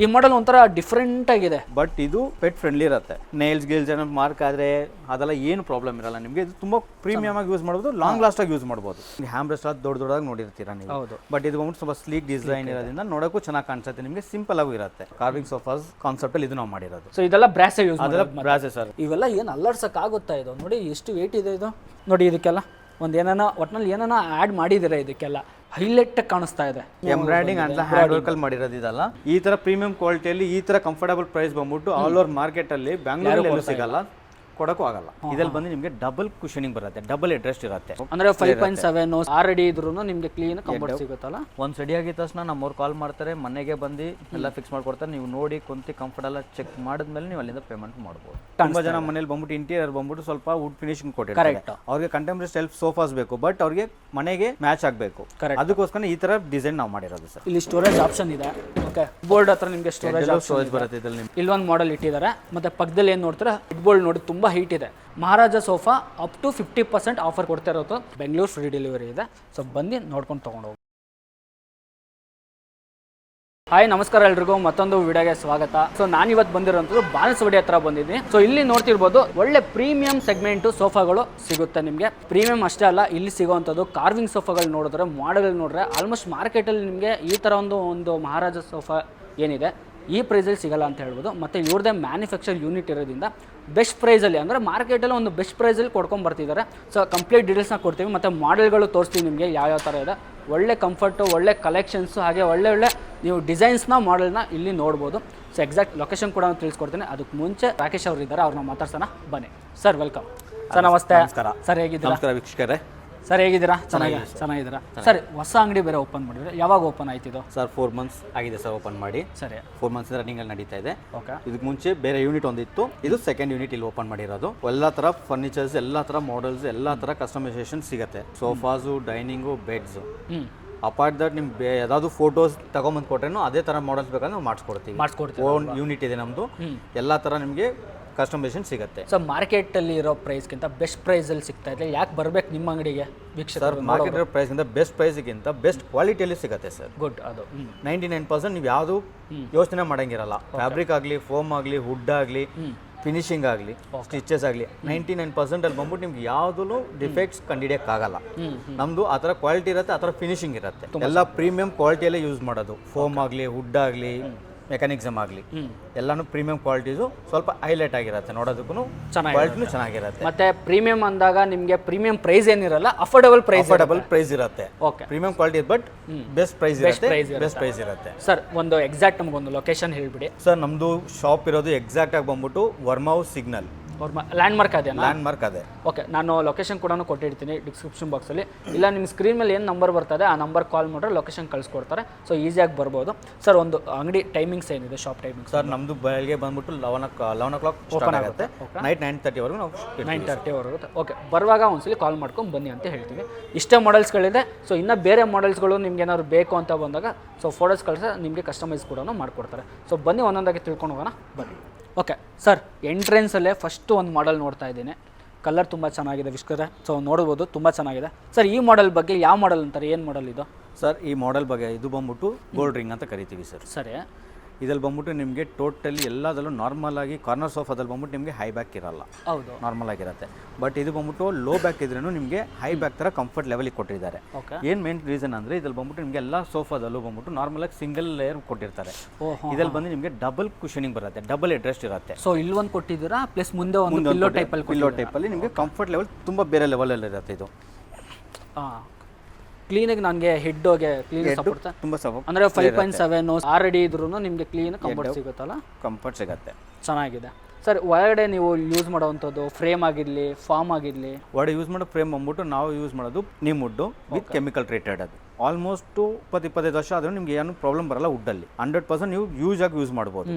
ಈ ಮಾಡೆಲ್ ಒಂಥರ ಡಿಫ್ರೆಂಟ್ ಆಗಿದೆ. ಬಟ್ ಇದು ಪೆಟ್ ಫ್ರೆಂಡ್ಲಿ ಇರುತ್ತೆ. ನೇಲ್ಸ್ ಗಿಲ್ಸ್ ಏನೋ ಮಾರ್ಕ್ ಆದ್ರೆ ಅದೆಲ್ಲ ಏನು ಪ್ರಾಬ್ಲಮ್ ಇರಲ್ಲ ನಿಮಗೆ. ಇದು ತುಂಬಾ ಪ್ರೀಮಿಯಂ ಆಗಿ ಯೂಸ್ ಮಾಡಬಹುದು, ಲಾಂಗ್ ಲಾಸ್ಟ್ ಆಗಿ ಯೂಸ್ ಮಾಡಬಹುದು. ಹ್ಯಾಮ್ ರೆಸ್ಟ್ ದೊಡ್ಡದಾಗಿ ನೋಡಿರ್ತೀರಾ ನೀವು. ಹೌದು. ಬಟ್ ಇದು ಬಂದ್ಬಿಟ್ಟು ಸ್ವಲ್ಪ ಸ್ಲೀಕ್ ಡಿಸೈನ್ ಇರೋದ್ರಿಂದ ನೋಡೋಕ್ಕೂ ಚೆನ್ನಾಗಿ ಕಾಣಿಸುತ್ತೆ ನಿಮಗೆ. ಸಿಂಪಲ್ ಆಗೂ ಇರುತ್ತೆ. ಕಾರ್ವಿಂಗ್ ಸೋಫಾಸ್ ಕಾನ್ಸೆಪ್ಟ್ ಅಲ್ಲಿ ಇದು ನಾವು ಮಾಡಿರೋದು. ಸೊ ಇದೆಲ್ಲ ಬ್ರಾಸೆ ಯೂಸ್ ಅದೆಲ್ಲ ಬ್ರಾಸೆ ಸರ್. ಇವೆಲ್ಲ ಏನು ಅಲ್ಲರ್ಸಕ್ ಆಗುತ್ತಾ ಇದು? ನೋಡಿ ಎಷ್ಟು ವೇಟ್ ಇದೆ ಇದು. ನೋಡಿ ಇದಕ್ಕೆಲ್ಲ ಒಂದು ಏನಾನ ಒಟ್ನಲ್ಲಿ ಏನಾನ ಆ್ಯಡ್ ಮಾಡಿದ್ದೀರಾ ಇದಕ್ಕೆಲ್ಲ. ಹೈಲೈಟ್ ಕಾಣಿಸ್ತಾ ಇದೆ. ಎಂಬ್ರಾಯ್ಡಿಂಗ್ ಅಂತ ಹ್ಯಾಂಡ್ ವರ್ಕ್ ಅಲ್ಲಿ ಮಾಡಿರೋದು ಇದಲ್ಲ. ಈ ತರ ಪ್ರೀಮಿಯಂ ಕ್ವಾಲಿಟಿಯಲ್ಲಿ ಈ ತರ ಕಂಫರ್ಟಬಲ್ ಪ್ರೈಸ್ ಬಂದ್ಬಿಟ್ಟು ಆಲ್ ಓವರ್ ಮಾರ್ಕೆಟ್ ಅಲ್ಲಿ ಬ್ಯಾಂಗ್ಳೂರಲ್ಲಿ ಸಿಗಲ್ಲ, ಕೊಡಕ್ಕೂ ಆಗಲ್ಲ. ಇದ್ರಲ್ಲಿ ಬಂದು ನಿಮಗೆ ಡಬಲ್ ಕುಶನಿಂಗ್ ಬರುತ್ತೆ, ಡಬಲ್ ಹೆಡ್ರೆಸ್ಟ್ ಇರುತ್ತೆ. ಅಂದ್ರೆ 5.7 6 ಅಡಿ ಇದ್ರೂ ನಿಮಗೆ ಕ್ಲೀನ್ ಕಂಫರ್ಟ್ ಸಿಗುತ್ತಲ್ಲ. ಒಂದ್ ಸಡಿ ಆಗಿದ ತಕ್ಷಣ ನಮ್ಮವ್ರು ಕಾಲ್ ಮಾಡ್ತಾರೆ, ಮನೆಗೆ ಬಂದು ಎಲ್ಲ ಫಿಕ್ಸ್ ಮಾಡ್ಕೊಡ್ತಾರೆ. ನೀವು ನೋಡಿ ಕುಂತಿ ಕಂಫರ್ಟ್ ಎಲ್ಲ ಚೆಕ್ ಮಾಡಿದ್ಮೇಲೆ ನೀವು ಅಲ್ಲಿಂದ ಪೇಮೆಂಟ್ ಮಾಡ್ಬೋದು. ತುಂಬಾ ಜನ ಮನೇಲಿ ಬಂದ್ಬಿಟ್ಟು ಇಂಟೀರಿಯರ್ ಬಂದ್ಬಿಟ್ಟು ಸ್ವಲ್ಪ ವುಡ್ ಫಿನಿಶಿಂಗ್ ಕೊಟ್ಟಿರ್ತಾರೆ. ಅವ್ರಿಗೆ ಕಂಟೆಂಪರರಿ ಸ್ಟೈಲ್ ಸೋಫಾಸ್ ಬೇಕು, ಬಟ್ ಅವ್ರಿಗೆ ಮನೆಗೆ ಮ್ಯಾಚ್ ಆಗಬೇಕು. ಅದಕ್ಕೋಸ್ಕರ ಈ ತರ ಡಿಸೈನ್ ನಾವು ಮಾಡಿರೋದು ಸರ್. ಇಲ್ಲಿ ಸ್ಟೋರೇಜ್ ಆಪ್ಷನ್ ಇದೆ. ಓಕೆ, ಬೋರ್ಡ್ ಹತ್ರ ನಿಮಗೆ ಸ್ಟೋರೇಜ್ ಬರುತ್ತೆ. ಇದ್ರಲ್ಲಿ ಇಲ್ಲೊಂದು ಮಾಡೆಲ್ ಇಟ್ಟಿದ್ದಾರೆ. ಮತ್ತೆ ಪಕ್ಕದಲ್ಲಿ ಏನು ನೋಡ್ತಾರೆ, ಹೆಡ್ ಬೋರ್ಡ್ ನೋಡಿ ತುಂಬಾ ಹೈಟ್ ಇದೆ. ಮಹಾರಾಜ ಸೋಫಾ ಅಪ್ ಟು 50% ಆಫರ್ ಕೊಡ್ತಾ ಇರೋದು. ಬೆಂಗಳೂರು ಫ್ರೀ ಡೆಲಿವರಿ ಇದೆ. ಸೊ ಬಂದು ನೋಡ್ಕೊಂಡು ತೊಗೊಂಡೋಗಿ. ಹಾಯ್, ನಮಸ್ಕಾರ ಎಲ್ರಿಗೂ, ಮತ್ತೊಂದು ವಿಡಿಯೋಗೆ ಸ್ವಾಗತ. ಸೊ ನಾನಿವತ್ತು ಬಂದಿರೋಂಥದ್ದು ಬಾಣಸವಾಡಿ ಹತ್ರ ಬಂದಿದ್ದೀನಿ. ಸೊ ಇಲ್ಲಿ ನೋಡ್ತಿರ್ಬೋದು ಒಳ್ಳೆ ಪ್ರೀಮಿಯಂ ಸೆಗ್ಮೆಂಟು ಸೋಫಾಗಳು ಸಿಗುತ್ತೆ ನಿಮಗೆ. ಪ್ರೀಮಿಯಂ ಅಷ್ಟೇ ಅಲ್ಲ, ಇಲ್ಲಿ ಸಿಗೋವಂಥದ್ದು ಕಾರ್ವಿಂಗ್ ಸೋಫಾಗಳು ನೋಡಿದ್ರೆ, ಮಾಡೆಲ್ ನೋಡಿದ್ರೆ ಆಲ್ಮೋಸ್ಟ್ ಮಾರ್ಕೆಟಲ್ಲಿ ನಿಮಗೆ ಈ ಥರ ಒಂದು ಮಹಾರಾಜ ಸೋಫಾ ಏನಿದೆ ಈ ಪ್ರೈಸಲ್ಲಿ ಸಿಗಲ್ಲ ಅಂತ ಹೇಳ್ಬೋದು. ಮತ್ತು ಇವ್ರದ್ದೇ ಮ್ಯಾನುಫ್ಯಾಕ್ಚರ್ ಯೂನಿಟ್ ಇರೋದ್ರಿಂದ ಬೆಸ್ಟ್ ಪ್ರೈಸಲ್ಲಿ, ಅಂದರೆ ಮಾರ್ಕೆಟಲ್ಲಿ ಒಂದು ಬೆಸ್ಟ್ ಪ್ರೈಸಲ್ಲಿ ಕೊಡ್ಕೊಂಡು ಬರ್ತಿದ್ದಾರೆ. ಸೊ ಕಂಪ್ಲೀಟ್ ಡೀಟೇಲ್ಸ್ನ ಕೊಡ್ತೀವಿ, ಮತ್ತು ಮಾಡೆಲ್ಗಳು ತೋರಿಸ್ತೀವಿ ನಿಮಗೆ ಯಾವ್ಯಾವ ಥರ ಇದೆ. ಒಳ್ಳೆ ಕಂಫರ್ಟು, ಒಳ್ಳೆ ಕಲೆಕ್ಷನ್ಸು, ಹಾಗೆ ಒಳ್ಳೆ ನೀವು ಡಿಸೈನ್ಸ್ನ ಮಾಡೆಲ್ನ ಇಲ್ಲಿ ನೋಡ್ಬೋದು. ಸೊ ಎಕ್ಸಾಕ್ಟ್ ಲೊಕೇಶನ್ ಕೂಡ ತಿಳಿಸ್ಕೊಡ್ತೀನಿ. ಅದಕ್ಕೆ ಮುಂಚೆ ರಾಕೇಶ್ ಅವರು ಇದ್ದಾರೆ, ಅವ್ರನ್ನ ಮಾತಾಡ್ಸೋಣ ಬನ್ನಿ. Sir welcome. ಸರ್ ನಮಸ್ತೆ. ಸರ್ ಹೇಗಿದ್ದೀರಾ? ನಮಸ್ಕಾರ ವೀಕ್ಷಕರೇ. ಸರ್ ಹೇಗಿದ್ದೀರಾ? ಚೆನ್ನಾಗಿದ್ದೀರಾ ಸರ್? ಹೊಸ ಅಂಗಡಿ ಬೇರೆ ಓಪನ್ ಮಾಡಿದ್ರೆ, ಯಾವಾಗ ಓಪನ್ ಆಯ್ತಿದ್ದು? ಸರ್ 4 months ಆಗಿದೆ ಸರ್ ಓಪನ್ ಮಾಡಿ. ಸರಿ, 4 months ರನ್ನಿಂಗ್ ಅಲ್ಲಿ ನಡೀತಾ ಇದೆ. ಓಕೆ. ಇದಕ್ಕೆ ಮುಂಚೆ ಬೇರೆ ಯೂನಿಟ್ ಒಂದಿತ್ತು, ಇದು ಸೆಕೆಂಡ್ ಯೂನಿಟ್ ಇಲ್ಲಿ ಓಪನ್ ಮಾಡಿರೋದು. ಎಲ್ಲ ತರ ಫರ್ನಿಚರ್ಸ್, ಎಲ್ಲ ತರ ಮಾಡೆಲ್ಸ್, ಎಲ್ಲ ತರ ಕಸ್ಟಮೈಸೇಷನ್ ಸಿಗುತ್ತೆ. ಸೋಫಾಸು, ಡೈನಿಂಗು, ಬೆಡ್ಸ್. ಅಪಾರ್ಟ್ ದಟ್ ನಿಮ್ಗೆ ಯಾವ್ದಾದ್ರು ಫೋಟೋಸ್ ತಗೊಂಬಂದು ಕೊಟ್ರೇನು ಅದೇ ತರ ಮಾಡೆಲ್ಸ್ ಬೇಕಾದ್ರೆ ನಾವು ಮಾಡಿಸ್ಕೊಡ್ತೀವಿ. ಓನ್ ಯೂನಿಟ್ ಇದೆ ನಮ್ದು, ಎಲ್ಲ ತರ ನಿಮಗೆ ಕಸ್ಟಮೈಸೇಷನ್ ಸಿಗುತ್ತೆ. ಸೊ ಮಾರ್ಕೆಟಲ್ಲಿ ಇರೋ ಪ್ರೈಸ್ಗಿಂತ ಬೆಸ್ಟ್ ಪ್ರೈಸಲ್ಲಿ ಸಿಗ್ತಾ ಇದೆ. ಯಾಕೆ ಬರ್ಬೇಕು ನಿಮ್ಮ ಅಂಗಡಿಗೆ ಸರ್? ಮಾರ್ಕೆಟ್ ಇರೋ ಪ್ರೈಸ್ಗಿಂತ ಬೆಸ್ಟ್ ಪ್ರೈಸ್ಗಿಂತ ಬೆಸ್ಟ್ ಕ್ವಾಲಿಟಿಯಲ್ಲಿ ಸಿಗುತ್ತೆ ಸರ್. ಗುಡ್. ಅದು 99% ನೀವು ಯಾವುದು ಯೋಚನೆ ಮಾಡಂಗಿರಲ್ಲ. ಫ್ಯಾಬ್ರಿಕ್ ಆಗಲಿ, ಫೋಮ್ ಆಗಲಿ, ವುಡ್ ಆಗಲಿ, ಫಿನಿಶಿಂಗ್ ಆಗಲಿ, ಸ್ಟಿಚಸ್ ಆಗಲಿ, 99% ಅಲ್ಲಿ ಬಂದ್ಬಿಟ್ಟು ನಿಮ್ಗೆ ಯಾವುದೂ ಡಿಫೆಕ್ಟ್ಸ್ ಕಂಡುಹಿಡಿಯೋಕ್ಕಾಗಲ್ಲ. ನಮ್ದು ಆ ಥರ ಕ್ವಾಲಿಟಿ ಇರುತ್ತೆ, ಆ ಥರ ಫಿನಿಶಿಂಗ್ ಇರುತ್ತೆ. ಎಲ್ಲ ಪ್ರೀಮಿಯಂ ಕ್ವಾಲಿಟಿಯಲ್ಲೇ ಯೂಸ್ ಮಾಡೋದು. ಫೋಮ್ ಆಗಲಿ, ವುಡ್ ಆಗಲಿ, ಮೆಕ್ಯಾನಿಕ್ಸಮ್ ಆಗಲಿ, ಎಲ್ಲಾನು ಪ್ರೀಮಿಯಂ ಕ್ವಾಲಿಟೀಸು. ಸ್ವಲ್ಪ ಹೈಲೈಟ್ ಆಗಿರುತ್ತೆ, ನೋಡೋದಕ್ಕೂ ಕ್ವಾಲಿಟಿನೂ ಚೆನ್ನಾಗಿರುತ್ತೆ. ಮತ್ತೆ ಪ್ರೀಮಿಯಂ ಅಂದಾಗ ನಿಮಗೆ ಪ್ರೀಮಿಯಂ ಪ್ರೈಸ್ ಏನಿರಲ್ಲ, ಅಫೋರ್ಡಬಲ್ ಪ್ರೈಸ್ ಇರುತ್ತೆ. Okay, premium quality but best price ಇರುತ್ತೆ. ಸರ್ ಒಂದು ಎಕ್ಸಾಕ್ಟ್ ನಮಗೊಂದು ಲೊಕೇಶನ್ ಹೇಳ್ಬಿಡಿ. ಸರ್ ನಮ್ದು ಶಾಪ್ ಇರೋದು ಎಕ್ಸಾಕ್ಟ್ ಆಗಿ ಬಂದ್ಬಿಟ್ಟು ವರ್ಮಾವ್ ಸಿಗ್ನಲ್ ಲ್ಯಾಂಡ್ ಮಾರ್ಕ್ ಅದೇ. ಓಕೆ, ನಾನು ಲೊಕೇಶನ್ ಕೂಡ ಕೊಟ್ಟಿರ್ತೀನಿ ಡಿಸ್ಕ್ರಿಪ್ಷನ್ ಬಾಕ್ಸಲ್ಲಿ. ಇಲ್ಲ ನಿಮ್ಮ ಸ್ಕ್ರೀನ್ ಮೇಲೆ ಏನು ನಂಬರ್ ಬರ್ತದೆ ಆ ನಂಬರ್ ಕಾಲ್ ಮಾಡಿದ್ರೆ ಲೊಕೇಶನ್ ಕಳಿಸ್ಕೊಡ್ತಾರೆ. ಸೊ ಈಸಿಯಾಗಿ ಬರ್ಬೋದು. ಸರ್ ಒಂದು ಅಂಗಡಿ ಟೈಮಿಂಗ್ಸ್ ಏನಿದೆ, ಶಾಪ್ ಟೈಮಿಂಗ್? ಸರ್ ನಮ್ಮದು ಬೆಳಗ್ಗೆ ಬಂದ್ಬಿಟ್ಟು 11 o'clock ಓಪನ್ ಆಗುತ್ತೆ, ನೈಟ್ 9:30ವರೆಗೂ ನಾವು 9:30ವರೆಗೂ. ಓಕೆ, ಬರುವಾಗ ಒಂದ್ಸಲಿ ಕಾಲ್ ಮಾಡ್ಕೊಂಡು ಬನ್ನಿ ಅಂತ ಹೇಳ್ತೀವಿ. ಇಷ್ಟೇ ಮಾಡೆಲ್ಸ್ಗಳಿದೆ. ಸೊ ಇನ್ನೂ ಬೇರೆ ಮಾಡೆಲ್ಸ್ಗಳು ನಿಮ್ಗೆ ಏನಾದ್ರು ಬೇಕು ಅಂತ ಬಂದಾಗ ಸೊ ಫೋಟೋಸ್ ಕಳಿಸಿದ್ರೆ ನಿಮಗೆ ಕಸ್ಟಮೈಸ್ ಕೂಡ ಮಾಡ್ಕೊಡ್ತಾರೆ. ಸೊ ಬನ್ನಿ ಒಂದೊಂದಾಗಿ ತಿಳ್ಕೊಂಡು ಹೋಗೋಣ ಬನ್ನಿ. ಓಕೆ ಸರ್, ಎಂಟ್ರೆನ್ಸಲ್ಲೇ ಫಸ್ಟು ಒಂದು ಮಾಡೆಲ್ ನೋಡ್ತಾ ಇದ್ದೀನಿ. ಕಲರ್ ತುಂಬ ಚೆನ್ನಾಗಿದೆ ವಿಷ್ಕರ. ಸೊ ನೋಡ್ಬೋದು, ತುಂಬ ಚೆನ್ನಾಗಿದೆ. ಸರ್ ಈ ಮಾಡೆಲ್ ಬಗ್ಗೆ ಯಾವ ಮಾಡೆಲ್ ಅಂತಾರೆ, ಏನು ಮಾಡೆಲ್ ಇದು? ಸರ್ ಈ ಮಾಡೆಲ್ ಬಗ್ಗೆ ಇದು ಬಂದ್ಬಿಟ್ಟು ಗೋಲ್ಡ್ ರಿಂಗ್ ಅಂತ ಕರಿತೀವಿ ಸರ್. ಸರಿ. ಇದ್ರಲ್ಲಿ ಬಂದ್ಬಿಟ್ಟು ನಿಮಗೆ ಟೋಟಲಿ ಎಲ್ಲದಲ್ಲೂ ನಾರ್ಮಲ್ ಆಗಿ ಕಾರ್ನರ್ ಸೋಫಾದಲ್ಲಿ ಬಂದ್ಬಿಟ್ಟು ನಿಮಗೆ ಹೈ ಬ್ಯಾಕ್ ಇರಲ್ಲ. ಹೌದು, ನಾರ್ಮಲ್ ಆಗಿರುತ್ತೆ. ಬಟ್ ಇದು ಬಂದ್ಬಿಟ್ಟು ಲೋ ಬ್ಯಾಕ್ ಇದ್ರೂ ನಿಮಗೆ ಹೈ ಬ್ಯಾಕ್ ಥರ ಕಂಫರ್ಟ್ ಲೆವೆಲಿಗೆ ಕೊಟ್ಟಿದ್ದಾರೆ. ಏನು ಮೇನ್ ರೀಸನ್ ಅಂದರೆ ಇದ್ರಲ್ಲಿ ಬಂದ್ಬಿಟ್ಟು ನಿಮಗೆ ಎಲ್ಲ ಸೋಫಾದಲ್ಲೂ ಬಂದ್ಬಿಟ್ಟು ನಾರ್ಮಲ್ ಆಗಿ ಸಿಂಗಲ್ ಲೇಯರ್ ಕೊಟ್ಟಿರ್ತಾರೆ. ಇದ್ರಲ್ಲಿ ಬಂದು ನಿಮಗೆ ಡಬಲ್ ಕುಶನಿಂಗ್ ಬರುತ್ತೆ, ಡಬಲ್ ಹೆಡ್ರೆಸ್ಟ್ ಇರುತ್ತೆ. ಸೊ ಇಲ್ಲಿ ಒಂದು ಕೊಟ್ಟಿದ್ದೀರಾ, ಪ್ಲಸ್ ಮುಂದೆ ಒಂದು ಪಿಲ್ಲೋ ಟೈಪಲ್ಲಿ ನಿಮಗೆ ಕಂಫರ್ಟ್ ಲೆವೆಲ್ ತುಂಬ ಬೇರೆ ಲೆವೆಲಲ್ಲಿ ಇರುತ್ತೆ. ಇದು ಕ್ಲೀನಾಗಿ ನನಗೆ ಹೆಡ್ಗೆ ಕ್ಲೀನ್ ಸಪೋರ್ಟ್ ತುಂಬ ಸಪೋರ್ಟ್, ಅಂದರೆ 5.7 6 ಅಡಿ ಇದ್ರೂ ನಿಮಗೆ ಕ್ಲೀನ್ ಕಂಫರ್ಟ್ ಸಿಗುತ್ತಲ್ಲ. ಕಂಫರ್ಟ್ ಸಿಗುತ್ತೆ, ಚೆನ್ನಾಗಿದೆ. ಸರ್ ಒಳಗಡೆ ನೀವು ಯೂಸ್ ಮಾಡೋವಂಥದ್ದು ಫ್ರೇಮ್ ಆಗಿರಲಿ, ಫಾರ್ಮ್ ಆಗಿರಲಿ, ಒಳಗಡೆ ಯೂಸ್ ಮಾಡೋ ಫ್ರೇಮ್ ಬಂದ್ಬಿಟ್ಟು ನಾವು ಯೂಸ್ ಮಾಡೋದು neem wood with chemical treated. ಅದು ಆಲ್ಮೋಸ್ಟ್ 20-25 ವರ್ಷ ಆದರೂ ನಿಮ್ಗೆ ಏನು ಪ್ರಾಬ್ಲಮ್ ಬರಲ್ಲ. ವುಡ್ಡಲ್ಲಿ 100% ನೀವು ಯೂಸ್ ಮಾಡ್ಬೋದು.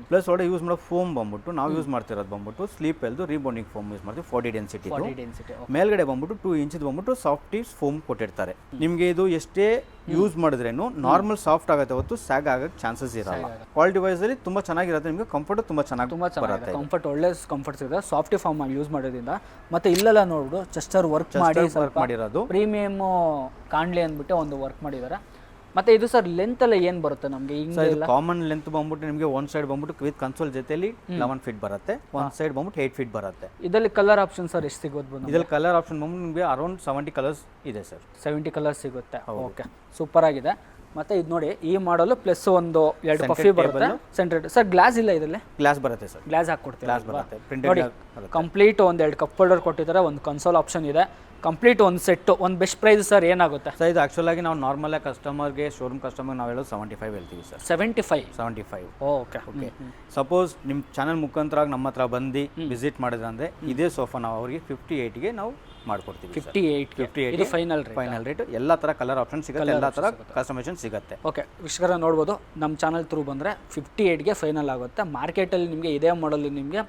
ಪ್ಲಸ್ ಒಳಗೆ ಯೂಸ್ ಮಾಡೋ ಫೋಮ್ ಬಂದ್ಬಿಟ್ಟು ನಾವು ಯೂಸ್ ಮಾಡ್ತಿರೋದು ಬಂದ್ಬಿಟ್ಟು ಸ್ಲೀಪ್ ಎಲ್ದು ರೀಬೌಂಡಿಂಗ್ ಫೋಮ್ ಯೂಸ್ ಮಾಡ್ತೀವಿ, 40 ಡೆನ್ಸಿಟಿ. ಮೇಲ್ಗಡೆ ಬಂದ್ಬಿಟ್ಟು 2 ಇಂಚ್ ಬಂದ್ಬಿಟ್ಟು ಸಾಫ್ಟಿ ಫೋಮ್ ಕೊಟ್ಟಿರ್ತಾರೆ. ನಿಮಗೆ ಇದು ಎಷ್ಟೇ ಯೂಸ್ ಮಾಡಿದ್ರೇನು ನಾರ್ಮಲ್ ಸಾಫ್ಟ್ ಆಗುತ್ತೆ, ಹೊತ್ತು ಸ್ಯಾಗ್ ಆಗಕ್ಕೆ ಚಾನ್ಸಸ್ ಇರಲ್ಲ. ಕ್ವಾಲಿಟಿ ವೈಸ್ ಅಲ್ಲಿ ತುಂಬ ಚೆನ್ನಾಗಿರುತ್ತೆ. ನಿಮಗೆ ಕಂಫರ್ಟ್ ತುಂಬ ಚೆನ್ನಾಗಿ ಬರುತ್ತೆ. ಕಂಫರ್ಟ್ ಒಳ್ಳೆ ಕಂಫರ್ಟ್ ಸಿಗುತ್ತೆ ಸಾಫ್ಟಿ ಫಾರ್ಮ್ ಯೂಸ್ ಮಾಡೋದ್ರಿಂದ. ಮತ್ತೆ ಇಲ್ಲೆಲ್ಲ ನೋಡು ಚೆಸ್ಟರ್ ವರ್ಕ್ ಮಾಡಿ ಮಾಡಿರೋದು ಪ್ರೀಮಿಯಮ್ ಕಾಣ್ಲಿ ಅಂದ್ಬಿಟ್ಟು ಒಂದು ವರ್ಕ್ ಮಾಡಿದ್ದಾರೆ. ಮತ್ತೆ ಇದು ಸರ್ ಲೆಂತ್ ಎಲ್ಲ ಏನು ಬರುತ್ತೆ ನಮಗೆ ಸೊ ಇದು ಕಾಮನ್ ಲೆಂತ್ ಬಂದ್ಬಿಟ್ಟು ನಿಮಗೆ ಒಂದು ಸೈಡ್ ಬಂದ್ಬಿಟ್ಟು ವಿತ್ ಕನ್ಸೋಲ್ ಜೊತೆಲಿ 11 ಫೀಟ್ ಬರುತ್ತೆ, ಒಂದು ಸೈಡ್ ಬಂದ್ಬಿಟ್ಟು 8 ಫೀಟ್ ಬರುತ್ತೆ. ಇದರಲ್ಲಿ ಕಲರ್ ಆಪ್ಷನ್ ಸರ್ ಎಷ್ಟು ಸಿಗೋದು? ಇದ್ರಲ್ಲಿ ಕಲರ್ ಆಪ್ಷನ್ ಬಂದ್ಬಿಟ್ಟು ನಿಮಗೆ ಅರೌಂಡ್ 70 ಕಲರ್ಸ್ ಇದೆ ಸರ್. 70 ಕಲರ್ಸ್ ಸಿಗುತ್ತೆ. ಓಕೆ, ಸೂಪರ್ ಆಗಿದೆ. ಮತ್ತೆ ಇದು ನೋಡಿ, ಈ ಮಾಡಲು ಪ್ಲಸ್ ಒಂದು 2 ಪಫಿ ಬರುತ್ತೆ, ಸೆಂಟ್ರೆಡ್. ಸರ್ ಗ್ಲಾಸ್ ಇಲ್ಲ ಇದರಲ್ಲಿ? ಗ್ಲಾಸ್ ಬರುತ್ತೆ ಸರ್, ಗ್ಲಾಸ್ ಹಾಕ್ಕೊಡ್ತೀವಿ. ಗ್ಲಾಸ್ ಬರುತ್ತೆ, ನೋಡಿ ಕಂಪ್ಲೀಟ್ ಒಂದು 2 ಕಪ್ ಹೋಲ್ಡರ್ ಕೊಟ್ಟಿದ್ದಾರೆ, ಒಂದು ಕನ್ಸೋಲ್ ಆಪ್ಷನ್ ಇದೆ, ಕಂಪ್ಲೀಟ್ ಒಂದು ಸೆಟ್ಟು. ಒಂದು ಬೆಸ್ಟ್ ಪ್ರೈಸ್ ಸರ್ ಏನಾಗುತ್ತೆ ಸರ್? ಇದು ಆಕ್ಚುಲ್ ಆಗಿ ನಾವು ನಾರ್ಮಲ್ ಆಗಿ ಕಸ್ಟಮರ್ಗೆ, ಶೋರೂಮ್ ಕಸ್ಟಮರ್ಗೆ ನಾವು ಹೇಳೋದು 75 ಹೇಳ್ತೀವಿ ಸರ್. 75. ಓಕೆ. ಸಪೋಸ್ ನಿಮ್ಮ ಚಾನಲ್ ಮುಖಾಂತರ ನಮ್ಮ ಹತ್ರ ಬಂದು ವಿಸಿಟ್ ಮಾಡಿದ್ರೆ ಇದೇ ಸೋಫಾ ನಾವು ಅವರಿಗೆ 58ಗೆ ನಾವು ಮಾಡ್ಕೊಡ್ತೀವಿ. 58 ಇದು ಫೈನಲ್ ರೇಟ್. ಎಲ್ಲ ಥರ ಕಲರ್ ಆಪ್ಷನ್ ಸಿಗುತ್ತೆ, ಎಲ್ಲ ಥರ ಕಸ್ಟಮೈಸೇಷನ್ ಸಿಗುತ್ತೆ. ಓಕೆ ವೀಕ್ಷಕರ ನೋಡ್ಬೋದು, ನಮ್ಮ ಚಾನಲ್ ಥ್ರೂ ಬಂದರೆ 58ಗೆ ಫೈನಲ್ ಆಗುತ್ತೆ. ಮಾರ್ಕೆಟಲ್ಲಿ ನಿಮಗೆ ಇದೇ ಮಾಡಲ್ ನಿಮಗೆ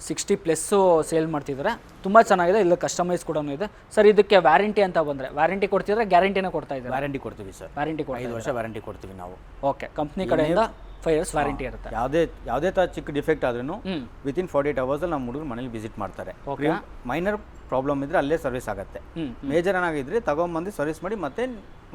60+ ಸೇಲ್ ಮಾಡ್ತಿದ್ದಾರೆ, ತುಂಬ ಚೆನ್ನಾಗಿದೆ. ಇಲ್ಲಿ ಕಸ್ಟಮೈಸ್ ಕೂಡ ಇದೆ ಸರ್. ಇದಕ್ಕೆ ವ್ಯಾರಂಟಿ ಅಂತ ಬಂದರೆ ವ್ಯಾರಂಟಿ ಕೊಡ್ತಿದ್ರೆ, ಗ್ಯಾರಂಟಿನೇ ಕೊಡ್ತಾ ಇದ್ದಾರೆ? ವ್ಯಾರಂಟಿ ಕೊಡ್ತೀವಿ ಸರ್, ವ್ಯಾರಂಟಿ 5 ವರ್ಷ ವ್ಯಾರಂಟಿ ಕೊಡ್ತೀವಿ ನಾವು. ಓಕೆ, ಕಂಪ್ನಿ ಕಡೆಯಿಂದ 5 ಇಯರ್ಸ್ ವ್ಯಾರಂಟಿ ಇರುತ್ತೆ. ಯಾವುದೇ ಥರ ಚಿಕ್ಕ ಡಿಫೆಕ್ಟ್ ಆದ್ರೂ ವಿತಿನ್ 48 ಅವರ್ಸ್ ನಮ್ಮ ಹುಡುಗರು ಮನೇಲಿ ವಿಸಿಟ್ ಮಾಡ್ತಾರೆ. ಮೈನರ್ ಪ್ರಾಬ್ಲಮ್ ಇದ್ರೆ ಅಲ್ಲೇ ಸರ್ವಿಸ್ ಆಗುತ್ತೆ. ಮೇಜರ್ ಏನಾಗಿದ್ರೆ ತಗೊಂಬಂದು ಸರ್ವಿಸ್ ಮಾಡಿ ಮತ್ತೆ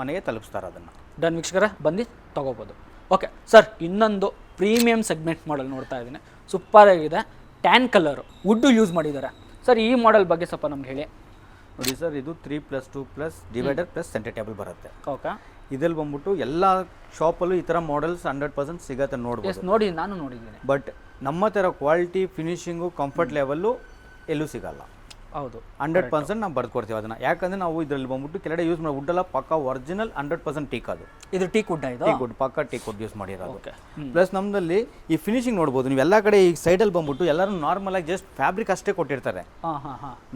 ಮನೆಗೆ ತಲುಪಿಸ್ತಾರೆ ಅದನ್ನು. ಡನ್ ವೀಕ್ಷಕರ, ಬಂದು ತಗೋಬೋದು. ಓಕೆ ಸರ್, ಇನ್ನೊಂದು ಪ್ರೀಮಿಯಂ ಸೆಗ್ಮೆಂಟ್ ಮಾಡಲ್ ನೋಡ್ತಾ ಇದ್ದೀನಿ, ಸೂಪರ್ ಆಗಿದೆ. ಟ್ಯಾನ್ ಕಲರ್ ವುಡ್ಡು ಯೂಸ್ ಮಾಡಿದ್ದಾರೆ ಸರ್. ಈ ಮಾಡೆಲ್ ಬಗ್ಗೆ ಸ್ವಲ್ಪ ನಮ್ಗೆ ಹೇಳಿ. ನೋಡಿ ಸರ್, ಇದು 3+2+ ಡಿವೈಡರ್ ಪ್ಲಸ್ ಸೆಂಟರ್ ಟೇಬಲ್ ಬರುತ್ತೆ. ಓಕೆ, ಇದ್ರಲ್ಲಿ ಬಂದ್ಬಿಟ್ಟು ಎಲ್ಲ ಶಾಪಲ್ಲೂ ಈ ಥರ ಮಾಡೆಲ್ಸ್ 100% ಸಿಗುತ್ತೆ ನೋಡ್ಬೋದು. ನೋಡಿ, ನಾನು ನೋಡಿದ್ದೀನಿ. ಬಟ್ ನಮ್ಮ ಥರ ಕ್ವಾಲಿಟಿ, ಫಿನಿಶಿಂಗು, ಕಂಫರ್ಟ್ ಲೆವೆಲ್ಲು ಎಲ್ಲೂ ಸಿಗಲ್ಲ. ಹೌದು, 100% ನಾವು ಬರ್ಕೊಡ್ತೀವಿ ಅದನ್ನು. ಯಾಕಂದರೆ ನಾವು ಇದರಲ್ಲಿ ಬಂದ್ಬಿಟ್ಟು ಕೆಳಗಡೆ ಯೂಸ್ ಮಾಡೋ ವುಡ್ಡೆಲ್ಲ ಪಕ್ಕ ಒರಿಜಿನಲ್ 100% ಟೀಕ್. ಅದು ಇದು ಟೀಕ್ ವುಡ್, ಟೀಕ್ ವುಡ್, ಪಕ್ಕ ಟೀಕ್ ವುಡ್ ಯೂಸ್ ಮಾಡಿರೋದು. ಪ್ಲಸ್ ನಮ್ಮದಲ್ಲಿ ಈ ಫಿನಿಶಿಂಗ್ ನೋಡ್ಬೋದು ನೀವು. ಎಲ್ಲ ಕಡೆ ಈ ಸೈಡಲ್ಲಿ ಬಂದ್ಬಿಟ್ಟು ಎಲ್ಲರೂ ನಾರ್ಮಲ್ ಆಗಿ ಜಸ್ಟ್ ಫ್ಯಾಬ್ರಿಕ್ ಅಷ್ಟೇ ಕೊಟ್ಟಿರ್ತಾರೆ.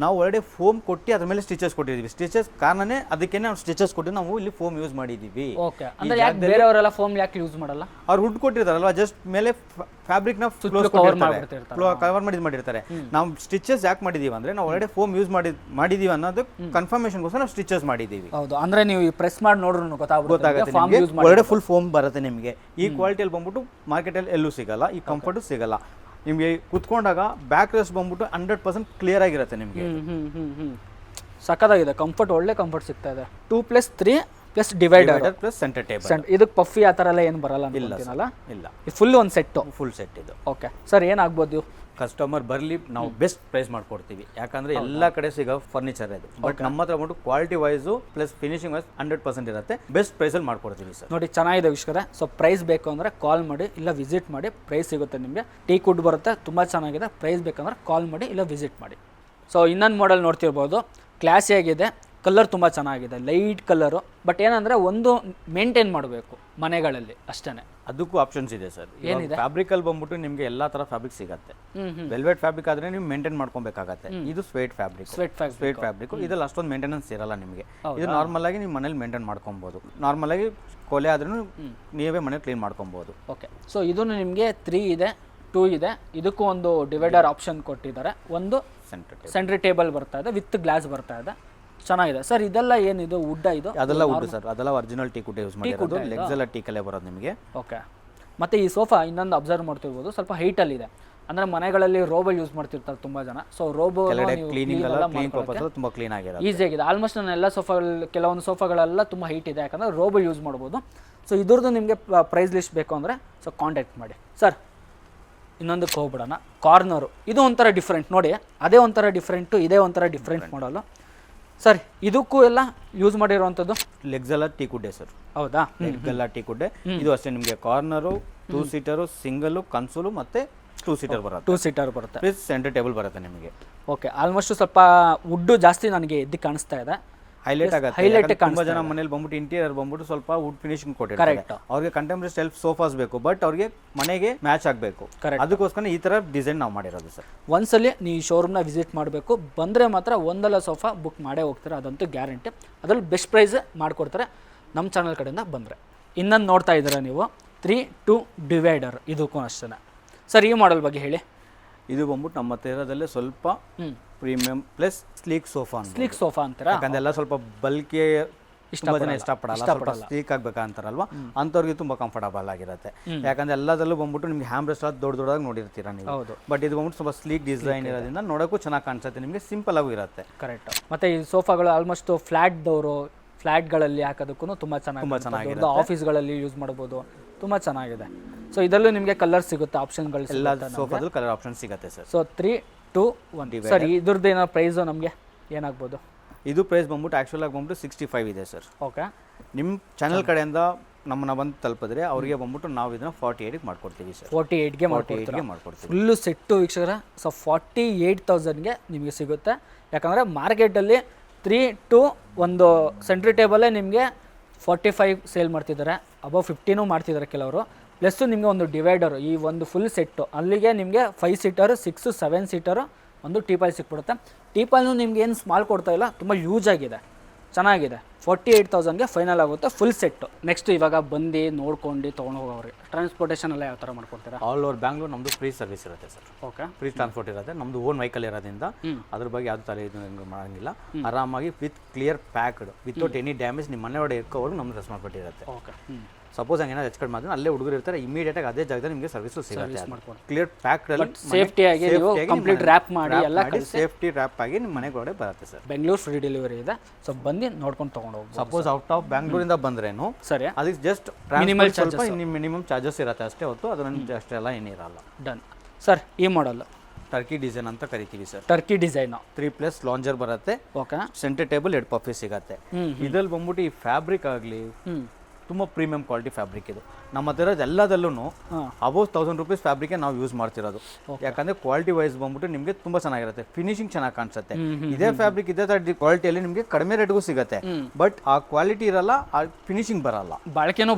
ನಾವು ಒಳ್ಳೆ ಫೋಮ್ ಕೊಟ್ಟು ಅದ್ರ ಮೇಲೆ ಸ್ಟಿಚಸ್ ಕೊಟ್ಟಿದ್ದೀವಿ. ಸ್ಟಿಚಸ್ ಕಾರಣನೇ ಅದಕ್ಕೆ ನಾವು ಸ್ಟಿಚಸ್ ಕೊಟ್ಟು ನಾವು ಇಲ್ಲಿ ಫೋಮ್ ಯೂಸ್ ಮಾಡಿದ್ದೀವಿ. ಬೇರೆಯವರೆಲ್ಲ ಫೋಮ್ ಯಾಕೆ ಯೂಸ್ ಮಾಡಲ್ಲ? ಅವ್ರು ವುಡ್ ಕೊಟ್ಟಿರ್ತಾರಲ್ವಾ, ಜಸ್ಟ್ ಮೇಲೆ ಫ್ಯಾಬ್ರಿಕ್ ನ ಕವರ್ ಮಾಡಿರ್ತಾರೆ. ನಾವು ಸ್ಟಿಚಸ್ ಯಾಕೆ ಮಾಡಿದೀವಿ ಅಂದ್ರೆ ನಾವು ಒಳ್ಳೆ ಫೋಮ್ ಯೂಸ್ ಮಾಡಿದೀವಿ ಅನ್ನೋದು ಕನ್ಫರ್ಮೇಶನ್ಗೋಸ್ಕರ ನಾವು ಸ್ಟಿಚಸ್ ಮಾಡಿದೀವಿ. ಹೌದು, ಅಂದ್ರೆ ನೀವು ಪ್ರೆಸ್ ಮಾಡಿ ನೋಡ್ರು ಗೊತ್ತಾಗುತ್ತೆ. ಒಳ್ಳೆ ಫುಲ್ ಫೋಮ್ ಬರುತ್ತೆ ನಿಮಗೆ. ಈ ಕ್ವಾಲಿಟಿಯಲ್ಲಿ ಬಂದ್ಬಿಟ್ಟು ಮಾರ್ಕೆಟಲ್ಲಿ ಎಲ್ಲೂ ಸಿಗಲ್ಲ, ಈ ಕಂಫರ್ಟು ಸಿಗಲ್ಲ. ನಿಮಗೆ ಕುತ್ಕೊಂಡಾಗ ಬ್ಯಾಕ್ ರೆಸ್ಟ್ ಬಂದ್ಬಿಟ್ಟು 100% ಕ್ಲಿಯರ್ ಆಗಿರುತ್ತೆ ನಿಮಗೆ. ಸಕ್ಕತ್ತಾಗಿದೆ, ಕಂಫರ್ಟ್, ಒಳ್ಳೆ ಕಂಫರ್ಟ್ ಸಿಗ್ತಾ ಇದೆ. 2+3+ ಡಿವೈಡರ್ ಪ್ಲಸ್ ಸೆಂಟರ್ ಟೇಬಲ್. ಇದಕ್ಕೆ ಪಫಿ ಆ ಥರ ಎಲ್ಲ ಏನು ಬರಲ್ಲ? ಇಲ್ಲ, ಫುಲ್ ಒಂದು ಸೆಟ್ಟು, ಫುಲ್ ಸೆಟ್ ಇದು. ಓಕೆ ಸರ್, ಏನಾಗ್ಬೋದು? ಕಸ್ಟಮರ್ ಬರಲಿ, ನಾವು ಬೆಸ್ಟ್ ಪ್ರೈಸ್ ಮಾಡ್ಕೊಡ್ತೀವಿ. ಯಾಕಂದ್ರೆ ಎಲ್ಲ ಕಡೆ ಸಿಗೋ ಫರ್ನಿಚರ್ ಇದು. ಬಟ್ ನಮ್ಮ ಹತ್ರ ಬಂದು quality wise plus finishing wise 100% ಇರುತ್ತೆ. ಬೆಸ್ಟ್ ಪ್ರೈಸಲ್ಲಿ ಮಾಡ್ಕೊಡ್ತೀವಿ ಸರ್. ನೋಡಿ, ಚೆನ್ನಾಗಿದೆ ವೀಕ್ಷಕರೇ. ಸೊ ಪ್ರೈಸ್ ಬೇಕು ಅಂದರೆ ಕಾಲ್ ಮಾಡಿ, ಇಲ್ಲ ವಿಸಿಟ್ ಮಾಡಿ. ಪ್ರೈಸ್ ಸಿಗುತ್ತೆ ನಿಮಗೆ. ಟೀಕ್ ವುಡ್ ಬರುತ್ತೆ, ತುಂಬ ಚೆನ್ನಾಗಿದೆ. ಪ್ರೈಸ್ ಬೇಕಂದ್ರೆ ಕಾಲ್ ಮಾಡಿ, ಇಲ್ಲ ವಿಸಿಟ್ ಮಾಡಿ. ಸೊ ಇನ್ನೊಂದು ಮಾಡೆಲ್ ನೋಡ್ತಿರ್ಬೋದು, ಕ್ಲಾಸಿಯಾಗಿದೆ, ಕಲರ್ ತುಂಬ ಚೆನ್ನಾಗಿದೆ, ಲೈಟ್ ಕಲರು. ಬಟ್ ಏನಂದರೆ ಒಂದು ಮೇಂಟೈನ್ ಮಾಡಬೇಕು ಮನೆಗಳಲ್ಲಿ ಅಷ್ಟೇ. ಅದಕ್ಕೂ ಆಪ್ಷನ್ಸ್ ಇದೆ ಸರ್. ಏನಿದೆ? ಫ್ಯಾಬ್ರಿಕಲ್ಲಿ ಬಂದ್ಬಿಟ್ಟು ನಿಮಗೆ ಎಲ್ಲ ಥರ ಫ್ಯಾಬ್ರಿಕ್ ಸಿಗುತ್ತೆ. ವೆಲ್ವೆಟ್ ಫ್ಯಾಬ್ರಿಕ್ ಆದರೆ ನೀವು ಮೇಂಟೈನ್ ಮಾಡ್ಕೊಬೇಕಾಗತ್ತೆ. ಇದು ಸ್ವೇಟ್ ಫ್ಯಾಬ್ರಿಕ್. ಇದ್ರಲ್ಲಿ ಅಷ್ಟೊಂದು ಮೇಂಟೆನೆನ್ಸ್ ಇರಲ್ಲ ನಿಮಗೆ. ಇದು ನಾರ್ಮಲ್ ಆಗಿ ನೀವು ಮನೇಲಿ ಮೇಂಟೈನ್ ಮಾಡ್ಕೊಬೋದು. ನಾರ್ಮಲ್ ಆಗಿ ಕೊಲೆ ಆದ್ರೂ ನೀವೇ ಮನೇಲಿ ಕ್ಲೀನ್ ಮಾಡ್ಕೊಬೋದು. ಓಕೆ, ಸೊ ಇದನ್ನು ನಿಮಗೆ 3 ಇದೆ, 2 ಇದೆ. ಇದಕ್ಕೂ ಒಂದು ಡಿವೈಡರ್ ಆಪ್ಷನ್ ಕೊಟ್ಟಿದ್ದಾರೆ. ಒಂದು ಸೆಂಟ್ರಿ ಟೇಬಲ್ ಬರ್ತಾ ಇದೆ, ವಿತ್ ಗ್ಲಾಸ್ ಬರ್ತಾ ಇದೆ. ಚೆನ್ನಾಗಿದೆ ಸರ್. ಇದೆಲ್ಲ ಏನಿದು ವುಡ್? ಇದು ಅದೆಲ್ಲ ವುಡ್ ಸರ್, ಅದೆಲ್ಲ ಒರಿಜಿನಲ್ ಟೀಕ್ ವುಡ್ ಯೂಸ್ ಮಾಡಿರೋದು. ಲೆಗ್ಸ್ ಎಲ್ಲ ಟೀಕಲ್ಲೇ ಬರೋದು ನಿಮಗೆ. ಓಕೆ, ಮತ್ತೆ ಈ ಸೋಫಾ ಇನ್ನೊಂದು ಅಬ್ಸರ್ವ್ ಮಾಡ್ತಿರ್ಬೋದು, ಸ್ವಲ್ಪ ಹೈಟಲ್ಲಿ ಇದೆ. ಅಂದರೆ ಮನೆಗಳಲ್ಲಿ ರೋಬಲ್ ಯೂಸ್ ಮಾಡ್ತಿರ್ತಾರೆ ತುಂಬ ಜನ. ಸೊ ರೋಬೋ ಕ್ಲೀನಿಂಗ್ ಎಲ್ಲ ತುಂಬ ಕ್ಲೀನ್ ಆಗಿರೋದು, ಈಸಿ ಆಗಿದೆ. ಆಲ್ಮೋಸ್ಟ್ ನನ್ನ ಎಲ್ಲ ಸೋಫಾಗಳು, ಕೆಲವೊಂದು ಸೋಫಾಗಳೆಲ್ಲ ತುಂಬ ಹೈಟ್ ಇದೆ, ಯಾಕಂದರೆ ರೋಬಲ್ ಯೂಸ್ ಮಾಡ್ಬೋದು. ಸೊ ಇದ್ರದ್ದು ನಿಮಗೆ ಪ್ರೈಸ್ ಲಿಸ್ಟ್ ಬೇಕು ಅಂದರೆ ಸೊ ಕಾಂಟ್ಯಾಕ್ಟ್ ಮಾಡಿ ಸರ್. ಇನ್ನೊಂದಕ್ಕೆ ಹೋಗ್ಬಿಡೋಣ, ಕಾರ್ನರು. ಇದು ಒಂಥರ ಡಿಫ್ರೆಂಟ್ ನೋಡಿ, ಅದೇ ಒಂಥರ ಡಿಫ್ರೆಂಟು, ಇದೇ ಒಂಥರ ಡಿಫ್ರೆಂಟ್ ಮಾಡಲು ಸರ್. ಇದಕ್ಕೂ ಎಲ್ಲ ಯೂಸ್ ಮಾಡಿರುವಂಥದ್ದು ಲೆಗ್ಸ್ ಎಲ್ಲ ಟೀಕ್ ವುಡ್ಡೆ ಸರ್. ಹೌದಾ? ಲೆಗ್ ಎಲ್ಲ ಟೀಕ್ ವುಡ್ಡೆ. ಇದು ಅಷ್ಟೇ ನಿಮಗೆ ಕಾರ್ನರು, 2 ಸೀಟರು, ಸಿಂಗಲ್ ಕನ್ಸೋಲು ಮತ್ತೆ 2 ಸೀಟರ್ ಬರುತ್ತೆ. 2 ಸೀಟರ್ ಬರುತ್ತೆ, ಪ್ಲಸ್ ಸೆಂಟರ್ ಟೇಬಲ್ ಬರುತ್ತೆ ನಿಮಗೆ. ಓಕೆ, ಆಲ್ಮೋಸ್ಟ್ ಸ್ವಲ್ಪ ವುಡ್ಡು ಜಾಸ್ತಿ ನನಗೆ ಎದ್ದು ಕಾಣಿಸ್ತಾ ಇದೆ, ಹೈಲೈಟ್ ಆಗುತ್ತೆ. ತುಂಬಾ ಜನ ಮನೇಲಿ ಬಂದ್ಬಿಟ್ಟು ಇಂಟೀರಿಯರ್ ಬಂದ್ಬಿಟ್ಟು ಸ್ವಲ್ಪ ವುಡ್ ಫಿನಿಶಿಂಗ್ ಕೊಟ್ಟಿರ್ತಾರೆ. ಅವ್ರಿಗೆ ಕಂಟೆಂಪ್ರರಿ ಸ್ಟೈಲ್ ಸೋಫಾಸ್ ಬೇಕು, ಬಟ್ ಅವ್ರಿಗೆ ಮನೆಗೆ ಮ್ಯಾಚ್ ಆಗಬೇಕು. ಅದಕ್ಕೋಸ್ಕರ ಈ ತರ ಡಿಸೈನ್ ನಾವು ಮಾಡಿರೋದು ಸರ್. ಒಂದ್ಸಲಿ ನೀವು ಶೋರೂಮ್ನ ವಿಸಿಟ್ ಮಾಡಬೇಕು. ಬಂದರೆ ಮಾತ್ರ ಒಂದಲ್ಲ ಸೋಫಾ ಬುಕ್ ಮಾಡೇ ಹೋಗ್ತಾರೆ, ಅದಂತೂ ಗ್ಯಾರಂಟಿ. ಅದ್ರಲ್ಲಿ ಬೆಸ್ಟ್ ಪ್ರೈಸ್ ಮಾಡಿಕೊಡ್ತಾರೆ ನಮ್ಮ ಚಾನಲ್ ಕಡೆಯಿಂದ ಬಂದರೆ. ಇನ್ನೊಂದು ನೋಡ್ತಾ ಇದ್ದೀರಾ ನೀವು, 3-2 ಡಿವೈಡರ್. ಇದಕ್ಕೂ ಅಷ್ಟೇ ಸರ್. ಈ ಮಾಡೆಲ್ ಬಗ್ಗೆ ಹೇಳಿ. ಇದು ಬಂದ್ಬಿಟ್ಟು ನಮ್ಮ ತೀರದಲ್ಲೇ ಸ್ವಲ್ಪ ಪ್ರೀಮಿಯಂ ಪ್ಲಸ್ ಸ್ಲೀಕ್ ಸೋಫಾ ಅಂತೀರಾ? ಯಾಕಂದ್ರೆ ಎಲ್ಲ ಸ್ವಲ್ಪ ಬಲ್ಕಿ ತುಂಬಾ ಜನ ಇಷ್ಟಪಡಲ್ಲ, ಸ್ವಲ್ಪ ಸ್ಲೀಕ್ ಆಗ್ಬೇಕಂತಾರಲ್ವಾ, ಅಂಥವ್ರಿಗೆ ತುಂಬಾ ಕಂಫರ್ಟಬಲ್ ಆಗಿರುತ್ತೆ. ಯಾಕಂದ್ರೆ ಎಲ್ಲದಲ್ಲೂ ಬಂದ್ಬಿಟ್ಟು ನಿಮ್ಗೆ ಹ್ಯಾಮ್ ರೆಸ್ಟ್ ದೊಡ್ಡದಾಗಿ ನೋಡಿರ್ತೀರಾ ನೀವು. ಬಟ್ ಇದು ಬಂದ್ಬಿಟ್ಟು ಸ್ವಲ್ಪ ಸ್ಲೀಕ್ ಡಿಸೈನ್ ಇರೋದ್ರಿಂದ ನೋಡೋಕ್ಕೂ ಚೆನ್ನಾಗಿ ಕಾಣಿಸುತ್ತೆ, ನಿಮಗೆ ಸಿಂಪಲ್ ಆಗೂ ಇರುತ್ತೆ. ಕರೆಕ್ಟ್. ಮತ್ತೆ ಈ ಸೋಫಾಗಳು ಆಲ್ಮೋಸ್ಟ್ ಫ್ಲಾಟ್ ಡೋರು ಫ್ಲ್ಯಾಟ್ಗಳಲ್ಲಿ ಹಾಕೋದಕ್ಕೂ ತುಂಬ ಚೆನ್ನಾಗಿದೆ, ಆಫೀಸ್ಗಳಲ್ಲಿ ಯೂಸ್ ಮಾಡ್ಬೋದು, ತುಂಬ ಚೆನ್ನಾಗಿದೆ. ಸೊ ಇದರಲ್ಲೂ ನಿಮಗೆ ಕಲರ್ ಸಿಗುತ್ತೆ, ಆಪ್ಷನ್ಗಳು ಎಲ್ಲ ಸೋಫಾದಲ್ಲಿ ಕಲರ್ ಆಪ್ಷನ್ ಸಿಗುತ್ತೆ ಸರ್. So 3, 2, 1 sir. ಇದ್ರದ್ದು ಏನೋ ಪ್ರೈಸು ನಮಗೆ ಏನಾಗ್ಬೋದು? ಇದು ಪ್ರೈಸ್ ಬಂದ್ಬಿಟ್ಟು ಆ್ಯಕ್ಚುಲ್ ಆಗಿ ಬಂದ್ಬಿಟ್ಟು 65 ಇದೆ ಸರ್. ಓಕೆ, ನಿಮ್ಮ ಚಾನಲ್ ಕಡೆಯಿಂದ ನಮ್ಮನ್ನ ಬಂದು ತಲುಪಿದ್ರೆ ಅವರಿಗೆ ಬಂದ್ಬಿಟ್ಟು ನಾವು ಇದನ್ನ 48ಗೆ ಮಾಡ್ಕೊಡ್ತೀವಿ ಸರ್. 48ಗೆ ಮಾಡ್ಕೊಡ್ತೀವಿ ಫುಲ್ಲು ಸೆಟ್ಟು ವೀಕ್ಷಕರ. ಸೊ 48,000ಗೆ ನಿಮಗೆ ಸಿಗುತ್ತೆ. ಯಾಕಂದರೆ ಮಾರ್ಕೆಟಲ್ಲಿ 3 to 1 ಸೆಂಟ್ರಿ ಟೇಬಲೇ ನಿಮಗೆ 45 ಸೇಲ್ ಮಾಡ್ತಿದ್ದಾರೆ, ಅಬೌವ್ 15 ಮಾಡ್ತಿದ್ದಾರೆ ಕೆಲವರು. ಪ್ಲಸ್ಸು ನಿಮಗೆ ಒಂದು ಡಿವೈಡರು, ಈ ಒಂದು ಫುಲ್ ಸೆಟ್ಟು ಅಲ್ಲಿಗೆ ನಿಮಗೆ 5 ಸೀಟರು, 6, 7 ಸೀಟರು ಒಂದು ಟೀಪಾಯ್ ಸಿಕ್ಬಿಡುತ್ತೆ. ಟೀಪಾಯ್ನು ನಿಮ್ಗೆ ಏನು ಸ್ಮಾಲ್ ಕೊಡ್ತಾ ಇಲ್ಲ, ತುಂಬ ಯೂಸ್ ಆಗಿದೆ, ಚೆನ್ನಾಗಿದೆ. 48,000ಗೆ ಫೈನಲ್ ಆಗುತ್ತೆ ಫುಲ್ ಸೆಟ್ಟು. ನೆಕ್ಸ್ಟ್ ಇವಾಗ ಬಂದು ನೋಡ್ಕೊಂಡು ತೊಗೊಂಡು ಹೋಗೋರಿಗೆ ಟ್ರಾನ್ಸ್ಪೋರ್ಟೇಷನ್ ಎಲ್ಲ ಯಾವ ಥರ ಮಾಡ್ಕೊಡ್ತೀರಾ? ಆಲ್ ಓವರ್ ಬ್ಯಾಂಗ್ಳೂರ್ ನಮ್ಮದು ಫ್ರೀ ಸರ್ವಿಸ್ ಇರುತ್ತೆ ಸರ್. ಓಕೆ, ಫ್ರೀ ಟ್ರಾನ್ಸ್ಪೋರ್ಟ್ ಇರುತ್ತೆ. ನಮ್ಮದು ಓನ್ ವೆಹಿಕಲ್ ಇರೋದ್ರಿಂದ ಅದ್ರ ಬಗ್ಗೆ ಯಾವ್ದು ತಲೆ ಇದು ಮಾಡೋಂಗಿಲ್ಲ. ಆರಾಮಾಗಿ with clear packed without any damage ನಿಮ್ಮ ಮನೆ ಒಳಗೆ ಇಟ್ಕೋವರೆಗೂ ನಮ್ದು ರೆಸ್ಪಾನ್ಸಿಬಿಲಿಟಿ ಇರುತ್ತೆ. ಓಕೆ, ಸಪೋಸ್ ಹಂಗೆ ಏನಾದ್ರು ಹೆಚ್ಚು ಕಡಿಮೆ ಮಾಡಿದ್ರೆ ಅಲ್ಲೇ ಹುಡುಗರು ಇರ್ತಾರೆ, ಇಮಿಡಿಯೇಟಾಗಿ ಅದೇ ಜಾಗದಲ್ಲಿ ನಿಮಗೆ ಸರ್ವಿಸು ಸಿಗುತ್ತೆ. ಕ್ಲಿಯರ್ ಪ್ಯಾಕ್ಡ್ ಸೇಫ್ಟಿಯಾಗಿ ಕಂಪ್ಲೀಟ್ ರ್ಯಾಪ್ ಮಾಡಿ ಎಲ್ಲ ಸೇಫ್ಟಿ ರ್ಯಾಪ್ ಆಗಿ ನಿಮ್ಮ ಮನೆಗೆ ಒಳಗೆ ಬರುತ್ತೆ ಸರ್. ಬೆಂಗಳೂರು ಫ್ರೀ ಡೆಲಿವರಿ ಇದೆ. ಸೊ ಬಂದು ನೋಡ್ಕೊಂಡು ತೊಗೊಂಡು ಹೋಗ್ಬೋದು. ಸಪೋಸ್ ಔಟ್ ಆಫ್ ಬ್ಯಾಂಗ್ಳೂರಿಂದ ಬಂದ್ರೇನು ಸರಿ, ಅದಕ್ಕೆ ಜಸ್ಟ್ ಮಿನಿಮಮ್ ಚಾರ್ಜಸ್ ಇರುತ್ತೆ ಅಷ್ಟೇ ಹೊತ್ತು, ಅದನ್ನು ಅಷ್ಟೆಲ್ಲ ಏನಿರಲ್ಲ. Done sir. ಈ ಮಾಡಲ್ ಟರ್ಕಿ ಡಿಸೈನ್ ಅಂತ ಕರಿತೀವಿ ಸರ್. ಟರ್ಕಿ ಡಿಸೈನು 3+ ಲಾಂಜರ್ ಬರುತ್ತೆ. ಓಕೆ, ಸೆಂಟರ್ ಟೇಬಲ್ 2 ಪಫಿ ಸಿಗುತ್ತೆ. ಇದ್ರಲ್ಲಿ ಬಂದ್ಬಿಟ್ಟು ಈ ಫ್ಯಾಬ್ರಿಕ್ ಆಗಲಿ ತುಂಬ ಪ್ರೀಮಿಯಂ ಕ್ವಾಲಿಟಿ ಫ್ಯಾಬ್ರಿಕ್ ಇದು. ನಮ್ಮ ಹತ್ರ ಎಲ್ಲದಲ್ಲೂ ಅಬೌವ್ 1000 ರೂಪೀಸ್ ಫ್ಯಾಬ್ರಿಕ್ ನಾವು ಯೂಸ್ ಮಾಡ್ತಿರೋದು. ಯಾಕಂದ್ರೆ ಕ್ವಾಲಿಟಿ ವೈಸ್ ಬಂದ್ಬಿಟ್ಟು ನಿಮಗೆ ತುಂಬಾ ಚೆನ್ನಾಗಿರುತ್ತೆ, ಫಿನಿಶಿಂಗ್ ಚೆನ್ನಾಗಿ ಕಾಣಿಸುತ್ತೆ. ಇದೇ ಫ್ಯಾಬ್ರಿಕ್ ಇದೇ ಕ್ವಾಲಿಟಿಯಲ್ಲಿ ನಿಮಗೆ ಕಡಿಮೆ ರೇಟ್ಗೂ ಸಿಗುತ್ತೆ, ಬಟ್ ಆ ಕ್ವಾಲಿಟಿ ಇರಲ್ಲ, ಆ ಫಿನಿಶಿಂಗ್ ಬರಲ್ಲ, ಬಾಳಿಕೆನೂ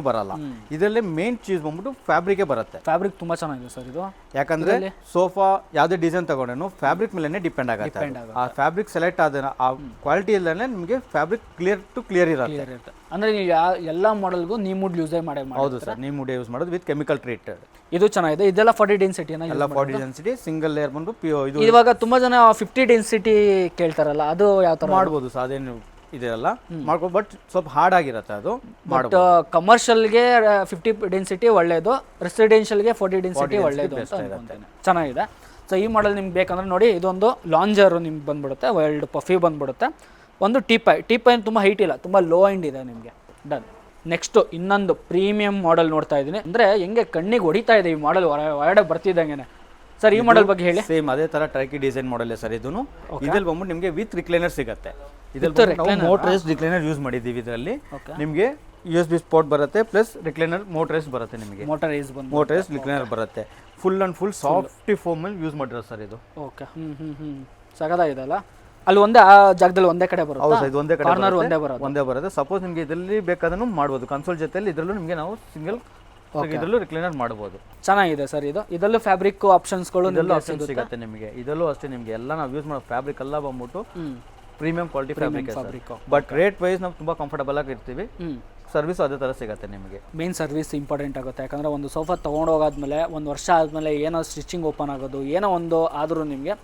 ಬರಲ್ಲ. ಇದರಲ್ಲಿ ಮೇನ್ ಚೀಸ್ ಬಂದ್ಬಿಟ್ಟು ಫ್ಯಾಬ್ರಿಕ್ ಬರುತ್ತೆ. ಫ್ಯಾಬ್ರಿಕ್ ತುಂಬಾ ಚೆನ್ನಾಗಿದೆ ಸರ್ ಇದು. ಯಾಕಂದ್ರೆ ಸೋಫಾ ಯಾವ್ದೇ ಡಿಸೈನ್ ತಗೊಂಡ್ರು ಫ್ಯಾಬ್ರಿಕ್ ಮೇಲೆ ಡಿಪೆಂಡ್ ಆಗುತ್ತೆ. ಆ ಫ್ಯಾಬ್ರಿಕ್ ಸೆಲೆಕ್ಟ್ ಆದ ಆ ಕ್ವಾಲಿಟಿ ಇಲ್ಲೇ ನಿಮಗೆ ಫ್ಯಾಬ್ರಿಕ್ ಕ್ಲಿಯರ್ ಇರುತ್ತೆ. ಅಂದ್ರೆ ನೀವು ಎಲ್ಲ ಮಾಡೆಲ್ಗೂ ನೀಮುಡ್ ಯೂಸ್ ಮಾಡಿ. ಹೌದು ಸರ್, ನೀಮುಡ್ ಯೂಸ್ ಮಾಡೋದು ವಿತ್ ಕೆಮಿಕಲ್ ಟ್ರೀಟೆಡ್. ಇದು ಚೆನ್ನಾಗಿದೆ. ಇದೆಲ್ಲ 40 ಡೆನ್ಸಿಟಿ ಎಲ್ಲ 40 ಡೆನ್ಸಿಟಿ ಸಿಂಗಲ್ ಲೇಯರ್ ಬಂದು ಇದು. ಇವಾಗ ತುಂಬಾ ಜನ 50 ಡೆನ್ಸಿಟಿ ಕೇಳ್ತಾರಲ್ಲ, ಅದು ಯಾವ ತರ ಮಾಡ್ಬೋದು ಸರ್? ಅದೇನು ಇದೆಲ್ಲ ಮಾಡ್ಬೋದು, ಬಟ್ ಸ್ವಲ್ಪ ಹಾರ್ಡ್ ಆಗಿರುತ್ತೆ ಅದು. ಬಟ್ ಕಮರ್ಷಿಯಲ್ಗೆ 50 ಡೆನ್ಸಿಟಿ ಒಳ್ಳೇದು, ರೆಸಿಡೆನ್ಷಿಯಲ್ಗೆ 40 ಡೆನ್ಸಿಟಿ ಒಳ್ಳೇದು ಅಂತ ಅನ್ಕೊಂತೀನಿ. ಚೆನ್ನಾಗಿದೆ. ಸೊ ಈ ಮಾಡೆಲ್ ನಿಮ್ಗೆ ಬೇಕಂದ್ರೆ ನೋಡಿ, ಇದೊಂದು ಲಾಂಜರ್ ನಿಮ್ಗೆ ಬಂದ್ಬಿಡುತ್ತೆ, ವೈಲ್ಡ್ ಪಫಿ ಬಂದ್ಬಿಡುತ್ತೆ. ಒಂದು ಟೀಪಾಯ್ ತುಂಬ ಹೈಟ್ ಇಲ್ಲ, ತುಂಬ ಲೋ ಎಂಡ್ ಇದೆ ನಿಮಗೆ. ಡನ್. ನೆಕ್ಸ್ಟು ಇನ್ನೊಂದು ಪ್ರೀಮಿಯಂ ಮಾಡೆಲ್ ನೋಡ್ತಾ ಇದ್ದೀನಿ. ಅಂದರೆ ಹೆಂಗೆ ಕಣ್ಣಿಗೆ ಹೊಡಿತಾ ಇದೆ ಈ ಮಾಡೆಲ್ ಹೊರಗಡೆ ಬರ್ತಿದ್ದಂಗೆ. ಸರ್ ಈ ಮಾಡೆಲ್ ಬಗ್ಗೆ ಹೇಳಿ. ಸೇಮ್ ಅದೇ ಥರ ಟರ್ಕಿ ಡಿಸೈನ್ ಮಾಡೆಲ್ ಸರ್ ಇದು. ಇದ್ರಲ್ಲಿ ಬಂದ್ಬಿಟ್ಟು ನಿಮಗೆ ವಿತ್ ರಿಕ್ಲೈನರ್ ಸಿಗುತ್ತೆ. ಇದ್ರಲ್ಲಿ ಮೋಟ್ರೈಸ್ ರಿಕ್ಲೈನರ್ ಯೂಸ್ ಮಾಡಿದ್ದೀವಿ. ಇದರಲ್ಲಿ ನಿಮಗೆ USB ಸ್ಪಾಟ್ ಬರುತ್ತೆ, ಪ್ಲಸ್ ರಿಕ್ಲೈನರ್ ಮೋಟ್ರೈಸ್ ಬರುತ್ತೆ. ನಿಮಗೆ ಮೋಟ್ರೈಸ್ ರಿಕ್ಲೈನರ್ ಬರುತ್ತೆ. Full and full softy foam ಅಲ್ಲಿ ಯೂಸ್ ಮಾಡಿರೋ ಸರ್ ಇದು. ಓಕೆ, ಸಗದಾಗಿದೆ ಅಲ್ಲ. ಅಲ್ಲಿ ಒಂದೇ ಆ ಜಾಗದಲ್ಲಿ ಒಂದೇ ಕಡೆ ಬರುತ್ತೆ. ಹೌದು, ಇದು ಒಂದೇ ಕಡೆ ಕಾರ್ನರ್ ಒಂದೇ ಬರುತ್ತೆ. ಸಪೋಸ್ ನಿಮಗೆ ಇದರಲ್ಲಿ ಬೇಕಾದ್ರೂ ಮಾಡ್ಬೋದು. ಕನ್ಸೋಲ್ ಜೊತೆಲಿ ಇದರಲ್ಲೂ ನಿಮಗೆ ನಾವು ಸಿಂಗಲ್ ಇದರಲ್ಲೂ ರಿಕ್ಲೈನರ್ ಮಾಡ್ಬೋದು. ಚೆನ್ನಾಗಿದೆ ಸರ್ ಇದು. ಇದರಲ್ಲೂ ಫ್ಯಾಬ್ರಿಕ್ ಆಪ್ಷನ್ಸ್ಗಳು ಸಿಗುತ್ತೆ ನಿಮಗೆ. ಇದರಲ್ಲೂ ಅಷ್ಟೇ ನಿಮಗೆ ಎಲ್ಲ ನಾವು ಯೂಸ್ ಮಾಡೋ ಫ್ಯಾಬ್ರಿಕ್ ಎಲ್ಲ ಬಂದ್ಬಿಟ್ಟು premium quality fabric. But rate wise ನಾವು ತುಂಬಾ ಕಂಫರ್ಟಬಲ್ ಆಗಿ ಇರ್ತೀವಿ. ಸರ್ವಿಸ್ ಅದೇ ಥರ ಸಿಗುತ್ತೆ ನಿಮಗೆ. ಮೇನ್ ಸರ್ವಿಸ್ ಇಂಪಾರ್ಟೆಂಟ್ ಆಗುತ್ತೆ. ಯಾಕಂದರೆ ಒಂದು ಸೋಫಾ ತೊಗೊಂಡೋಗಾದ್ಮೇಲೆ 1 ವರ್ಷ ಆದಮೇಲೆ ಏನೋ ಸ್ಟಿಚಿಂಗ್ ಓಪನ್ ಆಗೋದು ಏನೋ ಒಂದು ಆದರೂ ನಿಮಗೆ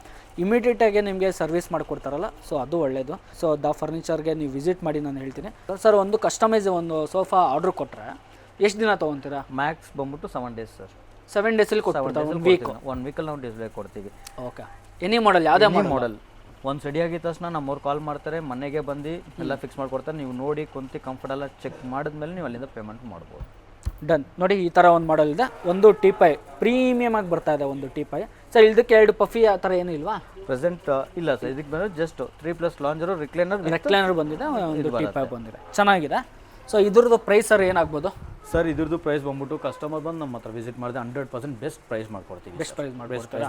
ಇಮಿಡಿಯೇಟಾಗಿ ನಿಮಗೆ ಸರ್ವಿಸ್ ಮಾಡಿಕೊಡ್ತಾರಲ್ಲ, ಸೊ ಅದು ಒಳ್ಳೆಯದು. ಸೊ ದ ಫರ್ನಿಚರ್ಗೆ ನೀವು ವಿಸಿಟ್ ಮಾಡಿ ನಾನು ಹೇಳ್ತೀನಿ. ಸರ್ ಒಂದು ಕಸ್ಟಮೈಸ್ ಒಂದು ಸೋಫಾ ಆರ್ಡ್ರ್ ಕೊಟ್ಟರೆ ಎಷ್ಟು ದಿನ ತೊಗೊತೀರಾ? ಮ್ಯಾಕ್ಸ್ ಬಂದ್ಬಿಟ್ಟು 7 ಡೇಸ್ ಸರ್. 7 ಡೇಸಲ್ಲಿ ಕೊಡ್ತಾರೆ. 1 ವೀಕಲ್ಲಿ ನಾವು ಡಿಸ್ಪ್ಲೇ ಕೊಡ್ತೀವಿ. ಓಕೆ, ಎನಿ ಮಾಡೆಲ್ ಯಾವುದೇ ಮಾಡೆಲ್ ಒಂದು ರೆಡಿ ಆಗಿದ ತಕ್ಷಣ ನಮ್ಮವ್ರು ಕಾಲ್ ಮಾಡ್ತಾರೆ, ಮನೆಗೆ ಬಂದು ಎಲ್ಲ ಫಿಕ್ಸ್ ಮಾಡಿಕೊಡ್ತಾರೆ. ನೀವು ನೋಡಿ ಕುಂತು ಕಂಫರ್ಟೆಲ್ಲ ಚೆಕ್ ಮಾಡಿದ್ಮೇಲೆ ನೀವು ಅಲ್ಲಿಂದ ಪೇಮೆಂಟ್ ಮಾಡ್ಬೋದು. ಡನ್. ನೋಡಿ ಈ ಥರ ಒಂದು ಮಾಡೆಲ್ ಇದೆ. ಒಂದು ಟೀಪಾಯ್ ಪ್ರೀಮಿಯಮ್ ಆಗಿ ಬರ್ತಾ ಇದೆ ಒಂದು ಟೀಪಾಯ್. ಸರ್ ಇದಕ್ಕೆ 2 ಪಫಿ ಆ ಥರ ಏನೂ ಇಲ್ವಾ? ಪ್ರೆಸೆಂಟ್ ಇಲ್ಲ ಸರ್. ಇದಕ್ಕೆ ಬಂದರೆ ಜಸ್ಟ್ 3+ ಲಾಂಜರು ರಿಕ್ಲೈನರ್ ಬಂದಿದೆ, ಒಂದು ಟೀಪಾಯ್ ಬಂದಿದೆ, ಚೆನ್ನಾಗಿದೆ. ಸೊ ಇದ್ರದ್ದು ಪ್ರೈಸ್ ಸರ್ ಏನಾಗ್ಬೋದು? ಸರ್ ಇದ್ರದ್ದು ಪ್ರೈಸ್ ಬಂದ್ಬಿಟ್ಟು ಕಸ್ಟಮರ್ ಬಂದು ನಮ್ಮ ಹತ್ರ ವಿಸಿಟ್ ಮಾಡಿದ್ರೆ 100% ಬೆಸ್ಟ್ ಪ್ರೈಸ್ ಮಾಡ್ಕೊಡ್ತೀವಿ. ಬೆಸ್ಟ್ ಪ್ರೈಸ್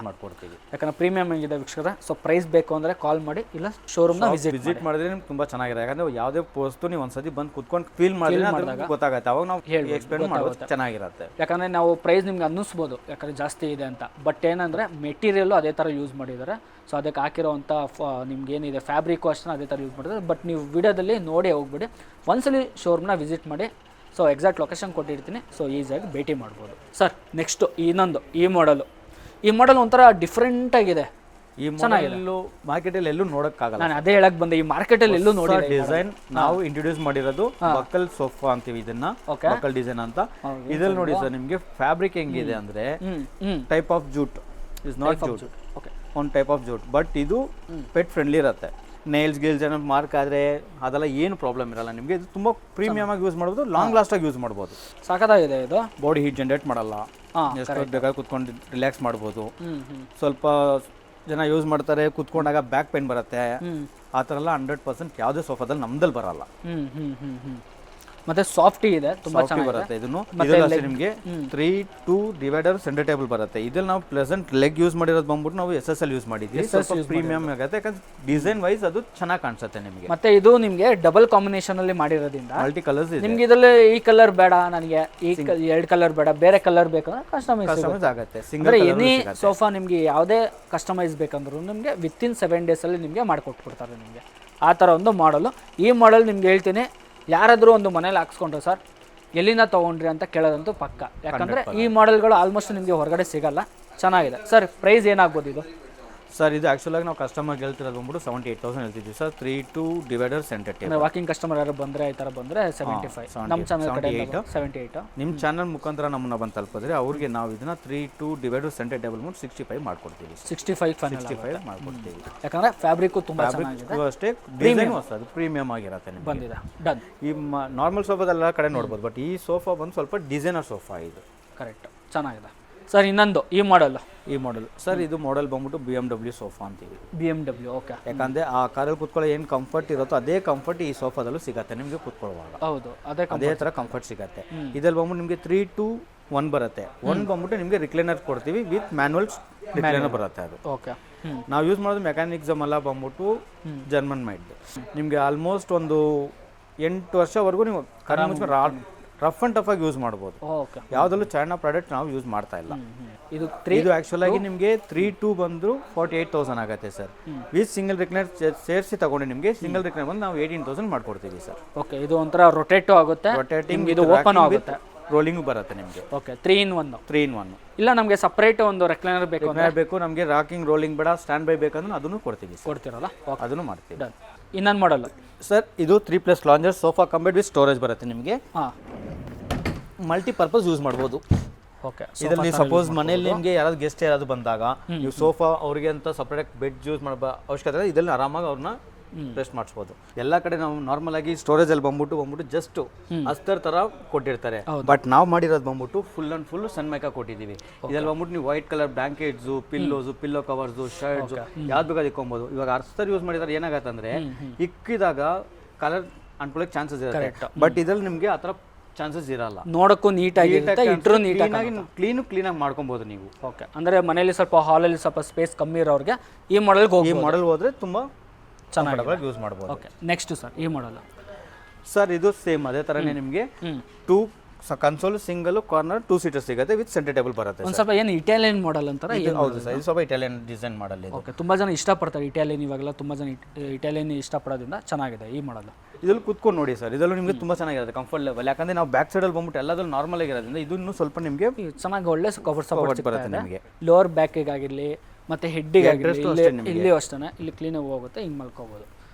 ಮಾಡ್ಕೊಡ್ತೀವಿ. ಯಾಕಂದ್ರೆ ಪ್ರೀಮಿಯಮ್ ಆಗಿದೆ ವೀಕ್ಷಕರೇ. ಸೊ ಪ್ರೈಸ್ ಬೇಕು ಅಂದರೆ ಕಾಲ್ ಮಾಡಿ, ಇಲ್ಲ ಶೋರೂಮ್ನ ವಿಸಿಟ್ ಮಾಡಿದ್ರೆ ನಿಮ್ಗೆ ತುಂಬ ಚೆನ್ನಾಗಿದೆ. ಯಾಕಂದ್ರೆ ಯಾವುದೇ ವಸ್ತು ನೀವು ಒಂದ್ಸತಿ ಬಂದು ಕುತ್ಕೊಂಡು ಫೀಲ್ ಮಾಡಿದಾಗ ಗೊತ್ತಾಗುತ್ತೆ, ಅವಾಗ ನಾವು ಎಕ್ಸ್ಪ್ಲೇನ್ ಮಾಡೋದು ಚೆನ್ನಾಗಿರುತ್ತೆ. ಯಾಕಂದರೆ ನಾವು ಪ್ರೈಸ್ ನಿಮ್ಗೆ ಅನ್ನಿಸ್ಬೋದು ಯಾಕಂದರೆ ಜಾಸ್ತಿ ಇದೆ ಅಂತ, ಬಟ್ ಏನಂದರೆ ಮೆಟೀರಿಯಲ್ಲು ಅದೇ ಥರ ಯೂಸ್ ಮಾಡಿದ್ದಾರೆ. ಸೊ ಅದಕ್ಕೆ ಹಾಕಿರೋವಂಥ ನಿಮ್ಗೇನಿದೆ ಫ್ಯಾಬ್ರಿಕ್ಕು ಅಷ್ಟೇ ಅದೇ ಥರ ಯೂಸ್ ಮಾಡಿದ್ದಾರೆ. ಬಟ್ ನೀವು ವಿಡಿಯೋದಲ್ಲಿ ನೋಡಿ ಹೋಗ್ಬಿಡಿ, ಒಂದ್ಸಲಿ ಶೋರೂಮ್ನ ವಿಸಿಟ್ ಮಾಡಿ. ಸೊ ಎಕ್ಸಾಕ್ಟ್ ಲೊಕೇಶನ್ ಕೊಟ್ಟಿರ್ತೀನಿ, ಸೊ ಈಸಿಯಾಗಿ ಭೇಟಿ ಮಾಡ್ಬೋದು. ಸರ್ ನೆಕ್ಸ್ಟು ಇನ್ನೊಂದು ಈ ಮಾಡೆಲ್ ಒಂಥರ ಡಿಫ್ರೆಂಟ್ ಆಗಿದೆ. ಈ ಮಾಡೆಲ್ಲು ಮಾರ್ಕೆಟಲ್ಲಿ ಎಲ್ಲೂ ನೋಡೋಕ್ಕಾಗಲ್ಲ. ನಾನು ಅದೇ ಹೇಳಕ್ ಬಂದೆ, ಈ ಮಾರ್ಕೆಟಲ್ಲಿ ಎಲ್ಲೂ ನೋಡಿ ಡಿಸೈನ್ ನಾವು ಇಂಟ್ರೊಡ್ಯೂಸ್ ಮಾಡಿರೋದು ಬಕ್ಕಲ್ ಸೋಫಾ ಅಂತೀವಿ ಇದನ್ನ, ಬಕ್ಕಲ್ ಡಿಸೈನ್ ಅಂತ. ಇದ್ರಲ್ಲಿ ನೋಡಿ ಸರ್ ನಿಮಗೆ ಫ್ಯಾಬ್ರಿಕ್ ಹೆಂಗಿದೆ ಅಂದ್ರೆ type of jute is not jute, ಒಂದು ಟೈಪ್ ಆಫ್ ಜೂಟ್, ಬಟ್ ಇದು ಪೆಟ್ ಫ್ರೆಂಡ್ಲಿ ಇರುತ್ತೆ. ನೇಲ್ಸ್ ಗೀಲ್ಸ್ ಏನೋ ಮಾರ್ಕ್ ಆದರೆ ಅದೆಲ್ಲ ಏನು ಪ್ರಾಬ್ಲಮ್ ಇರಲ್ಲ ನಿಮಗೆ. ಇದು ತುಂಬ ಪ್ರೀಮಿಯಮ್ ಆಗಿ ಯೂಸ್ ಮಾಡ್ಬೋದು, ಲಾಂಗ್ ಲಾಸ್ಟಾಗಿ ಯೂಸ್ ಮಾಡ್ಬೋದು. ಸಖತ್ತಾಗಿದೆ ಇದು. ಬಾಡಿ ಹೀಟ್ ಜನರೇಟ್ ಮಾಡಲ್ಲ, ಎಷ್ಟು ಬೇಕಾದ್ರೆ ಕುತ್ಕೊಂಡು ರಿಲ್ಯಾಕ್ಸ್ ಮಾಡ್ಬೋದು. ಸ್ವಲ್ಪ ಜನ ಯೂಸ್ ಮಾಡ್ತಾರೆ, ಕುತ್ಕೊಂಡಾಗ ಬ್ಯಾಕ್ ಪೇನ್ ಬರುತ್ತೆ, ಆ ಥರ ಎಲ್ಲ 100% ಯಾವುದೇ ಸೋಫಾದಲ್ಲಿ ನಮ್ದಲ್ಲಿ ಬರಲ್ಲ. ಮತ್ತೆ ಸಾಫ್ಟಿ ಇದೆ, ತುಂಬಾ ಚೆನ್ನಾಗಿ ಬರುತ್ತೆ. ಇದನ್ನು ಇದರಲ್ಲಿ ನಿಮಗೆ 3-2 ಡಿವೈಡರ್ ಸೆಂಟರ್ ಟೇಬಲ್ ಬರುತ್ತೆ. ಇದ್ರಲ್ಲಿ ನಾವು ಪ್ರೆಸೆಂಟ್ ಲೆಗ್ ಯೂಸ್ ಮಾಡಿರೋದು ಬಂದ್ಬಿಟ್ಟು ನಾವು SSL ಯೂಸ್ ಮಾಡಿದ್ವಿ. ಸ್ವಲ್ಪ ಪ್ರೀಮಿಯಂ ಆಗುತ್ತೆ, ಯಾಕಂದ್ರೆ ಡಿಸೈನ್ ವೈಸ್ ಅದು ಚೆನ್ನಾಗಿ ಕಾಣಿಸುತ್ತೆ ನಿಮಗೆ. ಮತ್ತೆ ಇದು ನಿಮಗೆ ಡಬಲ್ ಕಾಂಬಿನೇಷನ್ ಅಲ್ಲಿ ಮಾಡಿರೋದ್ರಿಂದ ಮಲ್ಟಿ ಕಲರ್ಸ್ ಇದೆ. ನಿಮ್ಗೆ ಇದರಲ್ಲಿ ಈ ಕಲರ್ ಬೇಡ, ನನಗೆ ಈ 2 ಕಲರ್ ಬೇಡ, ಬೇರೆ ಕಲರ್ ಬೇಕಂದ್ರೆ ಕಸ್ಟಮೈಸ್ ಆಗುತ್ತೆ. ಸಿಂಗಲ್ ಎನಿ ಸೋಫಾ ನಿಮ್ಗೆ ಯಾವುದೇ ಕಸ್ಟಮೈಸ್ ಬೇಕಂದ್ರೂ ನಿಮಗೆ ವಿತಿನ್ 7 days ಅಲ್ಲಿ ನಿಮಗೆ ಮಾಡಿಕೊಟ್ಬಿಡ್ತಾರೆ ನಿಮಗೆ. ಆ ಥರ ಒಂದು ಮಾಡಲು. ಈ ಮಾಡಲ್ ನಿಮ್ಗೆ ಹೇಳ್ತೀನಿ, ಯಾರಾದರೂ ಒಂದು ಮನೇಲಿ ಹಾಕ್ಸ್ಕೊಂಡ್ರೆ ಸರ್ ಎಲ್ಲಿಂದ ತೊಗೊಂಡ್ರಿ ಅಂತ ಕೇಳೋದಂತೂ ಪಕ್ಕ. ಯಾಕಂದರೆ ಈ ಮಾಡೆಲ್ಗಳು ಆಲ್ಮೋಸ್ಟ್ ನಿಮಗೆ ಹೊರಗಡೆ ಸಿಗಲ್ಲ. ಚೆನ್ನಾಗಿದೆ ಸರ್. ಪ್ರೈಸ್ ಏನಾಗ್ಬೋದು ಇದು? ಸರ್ ಇದು ಆ್ಯಕ್ಚುಲಾಗಿ ನಾವು ಕಸ್ಟಮರ್ಗೆ ಹೇಳ್ತಿರೋದು ಬಂದ್ಬಿಟ್ಟು 78,000 ಹೇಳ್ತಿದ್ವಿ sir. 3-2 divider centre table. Walking customer ಯಾರು ಬಂದರೆ ಈ ಥರ ಬಂದರೆ 75. ನಮ್ಮ ಚಾನಲ್ ಕಡೆ 78. ನಿಮ್ಮ ಚಾನಲ್ ಮುಖಾಂತರ ನಮ್ಮನ್ನ ಬಂದು ತಲುಪಿದ್ರೆ ಅವ್ರಿಗೆ ನಾವು ಇದನ್ನ 3-2 ಡಿವೈಡರ್ ಸೆಂಟರ್ ಟೇಬಲ್ ಮುಂದೆ 65 ಮಾಡ್ಕೊಡ್ತೀವಿ. 65 ಮಾಡ್ಕೊಡ್ತೀವಿ. ಯಾಕಂದರೆ ಫ್ಯಾಬ್ರಿಕ್ಕು ತುಂಬ ಚೆನ್ನಾಗಿದೆ, ಅಷ್ಟೇ ಡಿಸೈನು ಅದು ಪ್ರೀಮಿಯಮ್ ಆಗಿರುತ್ತೆ ಬಂದಿದೆ. ಡನ್. ಈ ನಾರ್ಮಲ್ ಸೋಫಾದೆಲ್ಲ ಕಡೆ ನೋಡ್ಬೋದು, ಬಟ್ ಈ ಸೋಫಾ ಬಂದು ಸ್ವಲ್ಪ ಡಿಸೈನರ್ ಸೋಫಾ ಇದು. ಕರೆಕ್ಟ್, ಚೆನ್ನಾಗಿದೆ ಸರ್. ಇನ್ನೊಂದು ಈ ಮಾಡೆಲ್ ಸರ್, ಇದು ಮಾಡೆಲ್ ಬಂದ್ಬಿಟ್ಟು BMW ಸೋಫಾ ಅಂತೀವಿ. BMW, okay. ಯಾಕಂದ್ರೆ ಆ ಕಾರಲ್ಲಿ ಕುತ್ಕೊಳ್ಳೋ ಏನು ಕಂಫರ್ಟ್ ಇರುತ್ತೋ ಅದೇ ಕಂಫರ್ಟ್ ಈ ಸೋಫಾದಲ್ಲೂ ಸಿಗುತ್ತೆ ನಿಮಗೆ ಕುತ್ಕೊಳ್ಳುವಾಗ. ಹೌದು, ಅದೇ ಥರ ಕಂಫರ್ಟ್ ಸಿಗುತ್ತೆ. ಇದ್ರಲ್ಲಿ ಬಂದ್ಬಿಟ್ಟು ನಿಮಗೆ 3-2-1 ಬರುತ್ತೆ. 1 ಬಂದ್ಬಿಟ್ಟು ನಿಮಗೆ ರಿಕ್ಲೈನರ್ ಕೊಡ್ತೀವಿ, ವಿತ್ ಮ್ಯಾನ್ಯಲ್ ರಿಕ್ಲೈನರ್ ಬರುತ್ತೆ ಅದು. ಓಕೆ. ನಾವು ಯೂಸ್ ಮಾಡೋದು ಮೆಕ್ಯಾನಿಕ್ಸಮ್ ಎಲ್ಲ ಬಂದ್ಬಿಟ್ಟು ಜರ್ಮನ್ ಮೈಡ್. ನಿಮಗೆ ಆಲ್ಮೋಸ್ಟ್ ಒಂದು 8 ವರ್ಷವರೆಗೂ ನೀವು ರಫ್ ಅಂಡ್ ಟಫ್ ಆಗಿ ಯೂಸ್ ಮಾಡ್ಬೋದು. ಯಾವುದಲ್ಲೂ ಚೈನಾ ಪ್ರಾಡಕ್ಟ್ ನಾವು ಯೂಸ್ ಮಾಡ್ತಾ ಇಲ್ಲ. ಇದು ಆಕ್ಚುಲ್ ಆಗಿ ನಿಮಗೆ 3-2 ಬಂದ್ರು 48,000 ಆಗುತ್ತೆ ಸರ್. ವಿತ್ ಸಿಂಗಲ್ ರಿಕ್ಲೈನರ್ ಸೇರಿಸಿ ತಗೊಂಡು ನಿಮಗೆ ಸಿಂಗಲ್ ರಿಕ್ಲೈನರ್ ಬಂದು ನಾವು 18,000 ಮಾಡ್ಕೊಡ್ತೀವಿ ಸರ್. ಓಕೆ. ಇದು ಒಂಥರ ರೊಟೇಟು ಆಗುತ್ತೆ, ರೊಟೇಟಿಂಗ್, ಇದು ಓಪನ್ ಆಗುತ್ತೆ, ರೋಲಿಂಗ್ ಬರುತ್ತೆ ನಿಮಗೆ. ಓಕೆ. 3-in-1. ಇಲ್ಲ ನಮಗೆ ಸಪ್ರೇಟ್ ಒಂದು ರೆಕ್ಲೈನರ್ ಬೇಕು, ನಮಗೆ ರಾಕಿಂಗ್ ರೋಲಿಂಗ್ ಬೇಡ, ಸ್ಟ್ಯಾಂಡ್ ಬೈ ಬೇಕಂದ್ರೆ ಅದನ್ನು ಕೊಡ್ತೀವಿ. ಕೊಡ್ತೀರಲ್ಲ? ಅದನ್ನು ಮಾಡ್ತೀವಿ. ಇನ್ನೊಂದು ಮಾಡಲ್ ಸರ್, ಇದು 3+ ಲಾಂಜರ್ ಸೋಫಾ ಕಂಬೈಡ್ ವಿತ್ ಸ್ಟೋರೇಜ್ ಬರುತ್ತೆ ನಿಮಗೆ. ಮಲ್ಟಿಪರ್ಪಸ್ ಯೂಸ್ ಮಾಡ್ಬೋದು. ಓಕೆ. ಇದರಲ್ಲಿ ಸಪೋಸ್ ಮನೇಲಿ ನಿಮಗೆ ಯಾರಾದ್ರು ಗೆಸ್ಟ್ ಯಾರಾದ್ರು ಬಂದಾಗ ನೀವು ಸೋಫಾ ಅವ್ರಿಗೆ ಅಂತ ಸಪ್ರೇಟ್ ಬೆಡ್ ಯೂಸ್ ಮಾಡೋ ಅವಶ್ಯಕತೆ ಇಲ್ಲ. ಇದರಲ್ಲಿ ಆರಾಮಾಗಿ ಅವ್ರನ್ನ ರೆಸ್ಟ್ ಮಾಡಿಸ್ಬೋದು. ಎಲ್ಲ ಕಡೆ ನಾವು ನಾರ್ಮಲ್ ಆಗಿ ಸ್ಟೋರೇಜ್ ಅಲ್ಲಿ ಬಂದ್ಬಿಟ್ಟು ಜಸ್ಟ್ ಅಸ್ತರ್ ತರ ಕೊಟ್ಟಿರ್ತಾರೆ, ಬಟ್ ನಾವು ಮಾಡಿರೋದು ಬಂದ್ಬಿಟ್ಟು ಫುಲ್ ಅಂಡ್ ಫುಲ್ ಸನ್ಮೈಕ ಕೊಟ್ಟಿದ್ದೀವಿ. ಇದ್ರಲ್ಲಿ ಬಂದ್ಬಿಟ್ಟು ನೀವು white colour blankets, pillow covers, shirts ಯಾವ್ದು ಬೇಕಾದ್ರೆ ಇಕ್ಕೊಬೋದು. ಇವಾಗ ಅಸ್ತರ್ ಯೂಸ್ ಮಾಡಿದ್ರೆ ಏನಾಗತ್ತೆ ಅಂದ್ರೆ ಇಕ್ಕಿದಾಗ ಕಲರ್ ಅಂಟ್ಕೊಳ್ಳೋಕೆ ಚಾನ್ಸಸ್ ಇರುತ್ತೆ, ಬಟ್ ಇದ್ರಲ್ಲಿ ನಿಮಗೆ ಆ ಥರ ಚಾನ್ಸಸ್ ಇರಲ್ಲ. ನೋಡಕ್ಕೂ ನೀಟಾಗಿ ಕ್ಲೀನಾಗಿ ಮಾಡ್ಕೊಬೋದು ನೀವು. ಓಕೆ. ಅಂದರೆ ಮನೇಲಿ ಸ್ವಲ್ಪ ಹಾಲಲ್ಲಿ ಸ್ವಲ್ಪ ಸ್ಪೇಸ್ ಕಮ್ಮಿ ಇರೋರಿಗೆ ಈ ಮಾಡೆಲ್ ಹೋದ್ರೆ ತುಂಬಾ ಚೆನ್ನಾಗಿ ಯೂಸ್ ಮಾಡ್ಬೋದು. ಓಕೆ. ನೆಕ್ಸ್ಟ್ ಸರ್, ಈ ಮಾಡೆಲ್ ಸರ್ ಇದು ಸೇಮ್ ಅದೇ ಥರನೇ ನಿಮಗೆ 2 ಕನ್ಸೋಲ್ ಸಿಂಗಲ್ ಕಾರ್ನರ್ 2 ಸೀಟರ್ ಸಿಗುತ್ತೆ, ವಿತ್ ಸೆಂಟರ್ ಟೇಬಲ್ ಬರುತ್ತೆ. ಒಂದು ಸ್ವಲ್ಪ ಏನು ಇಟಾಲಿಯನ್ ಮಾಡೆಲ್ ಅಂತಾರೆ. ಹೌದು ಸರ್, ಇದು ಸ್ವಲ್ಪ ಇಟಾಲಿಯನ್ ಡಿಸೈನ್ ಮಾಡಲ್ ಇದೆ. ಓಕೆ. ತುಂಬ ಜನ ಇಷ್ಟಪಡ್ತಾರೆ ಇಟಾಲಿಯನ್, ಇವಾಗೆಲ್ಲ ತುಂಬ ಜನ ಇಟಾಲಿಯನ್ ಇಷ್ಟಪಡೋದ್ರಿಂದ ಚೆನ್ನಾಗಿದೆ ಈ ಮಾಡೆಲ್. ಇದ್ರಲ್ಲಿ ಕುತ್ಕೊಂಡು ನೋಡಿ ಸರ್, ಇದರಲ್ಲೂ ನಿಮಗೆ ತುಂಬ ಚೆನ್ನಾಗಿರುತ್ತೆ ಕಂಫರ್ಟ್ ಲೆವೆಲ್. ಯಾಕಂದ್ರೆ ನಾವು ಬ್ಯಾಕ್ ಸೈಡಲ್ಲಿ ಬಂದ್ಬಿಟ್ಟು ಎಲ್ಲದೂ ನಾರ್ಮಲ್ ಆಗಿರೋದ್ರಿಂದ ಇದನ್ನು ಸ್ವಲ್ಪ ನಿಮಗೆ ಚೆನ್ನಾಗಿ ಒಳ್ಳೆ ಸಪೋರ್ಟ್ ಬರುತ್ತೆ ನಿಮಗೆ. ಲೋವರ್ ಬ್ಯಾಕಿಗಾಗಿರಲಿ ಮತ್ತು ಹೆಡ್ಡಿಗಾಗಿರಲಿ ಇಲ್ಲಿ ಅಷ್ಟೇ ಇಲ್ಲಿ ಕ್ಲೀನಾಗಿ ಹೋಗುತ್ತೆ, ಹಿಂಗೆ ಮಲ್ಕೋಬೋದು.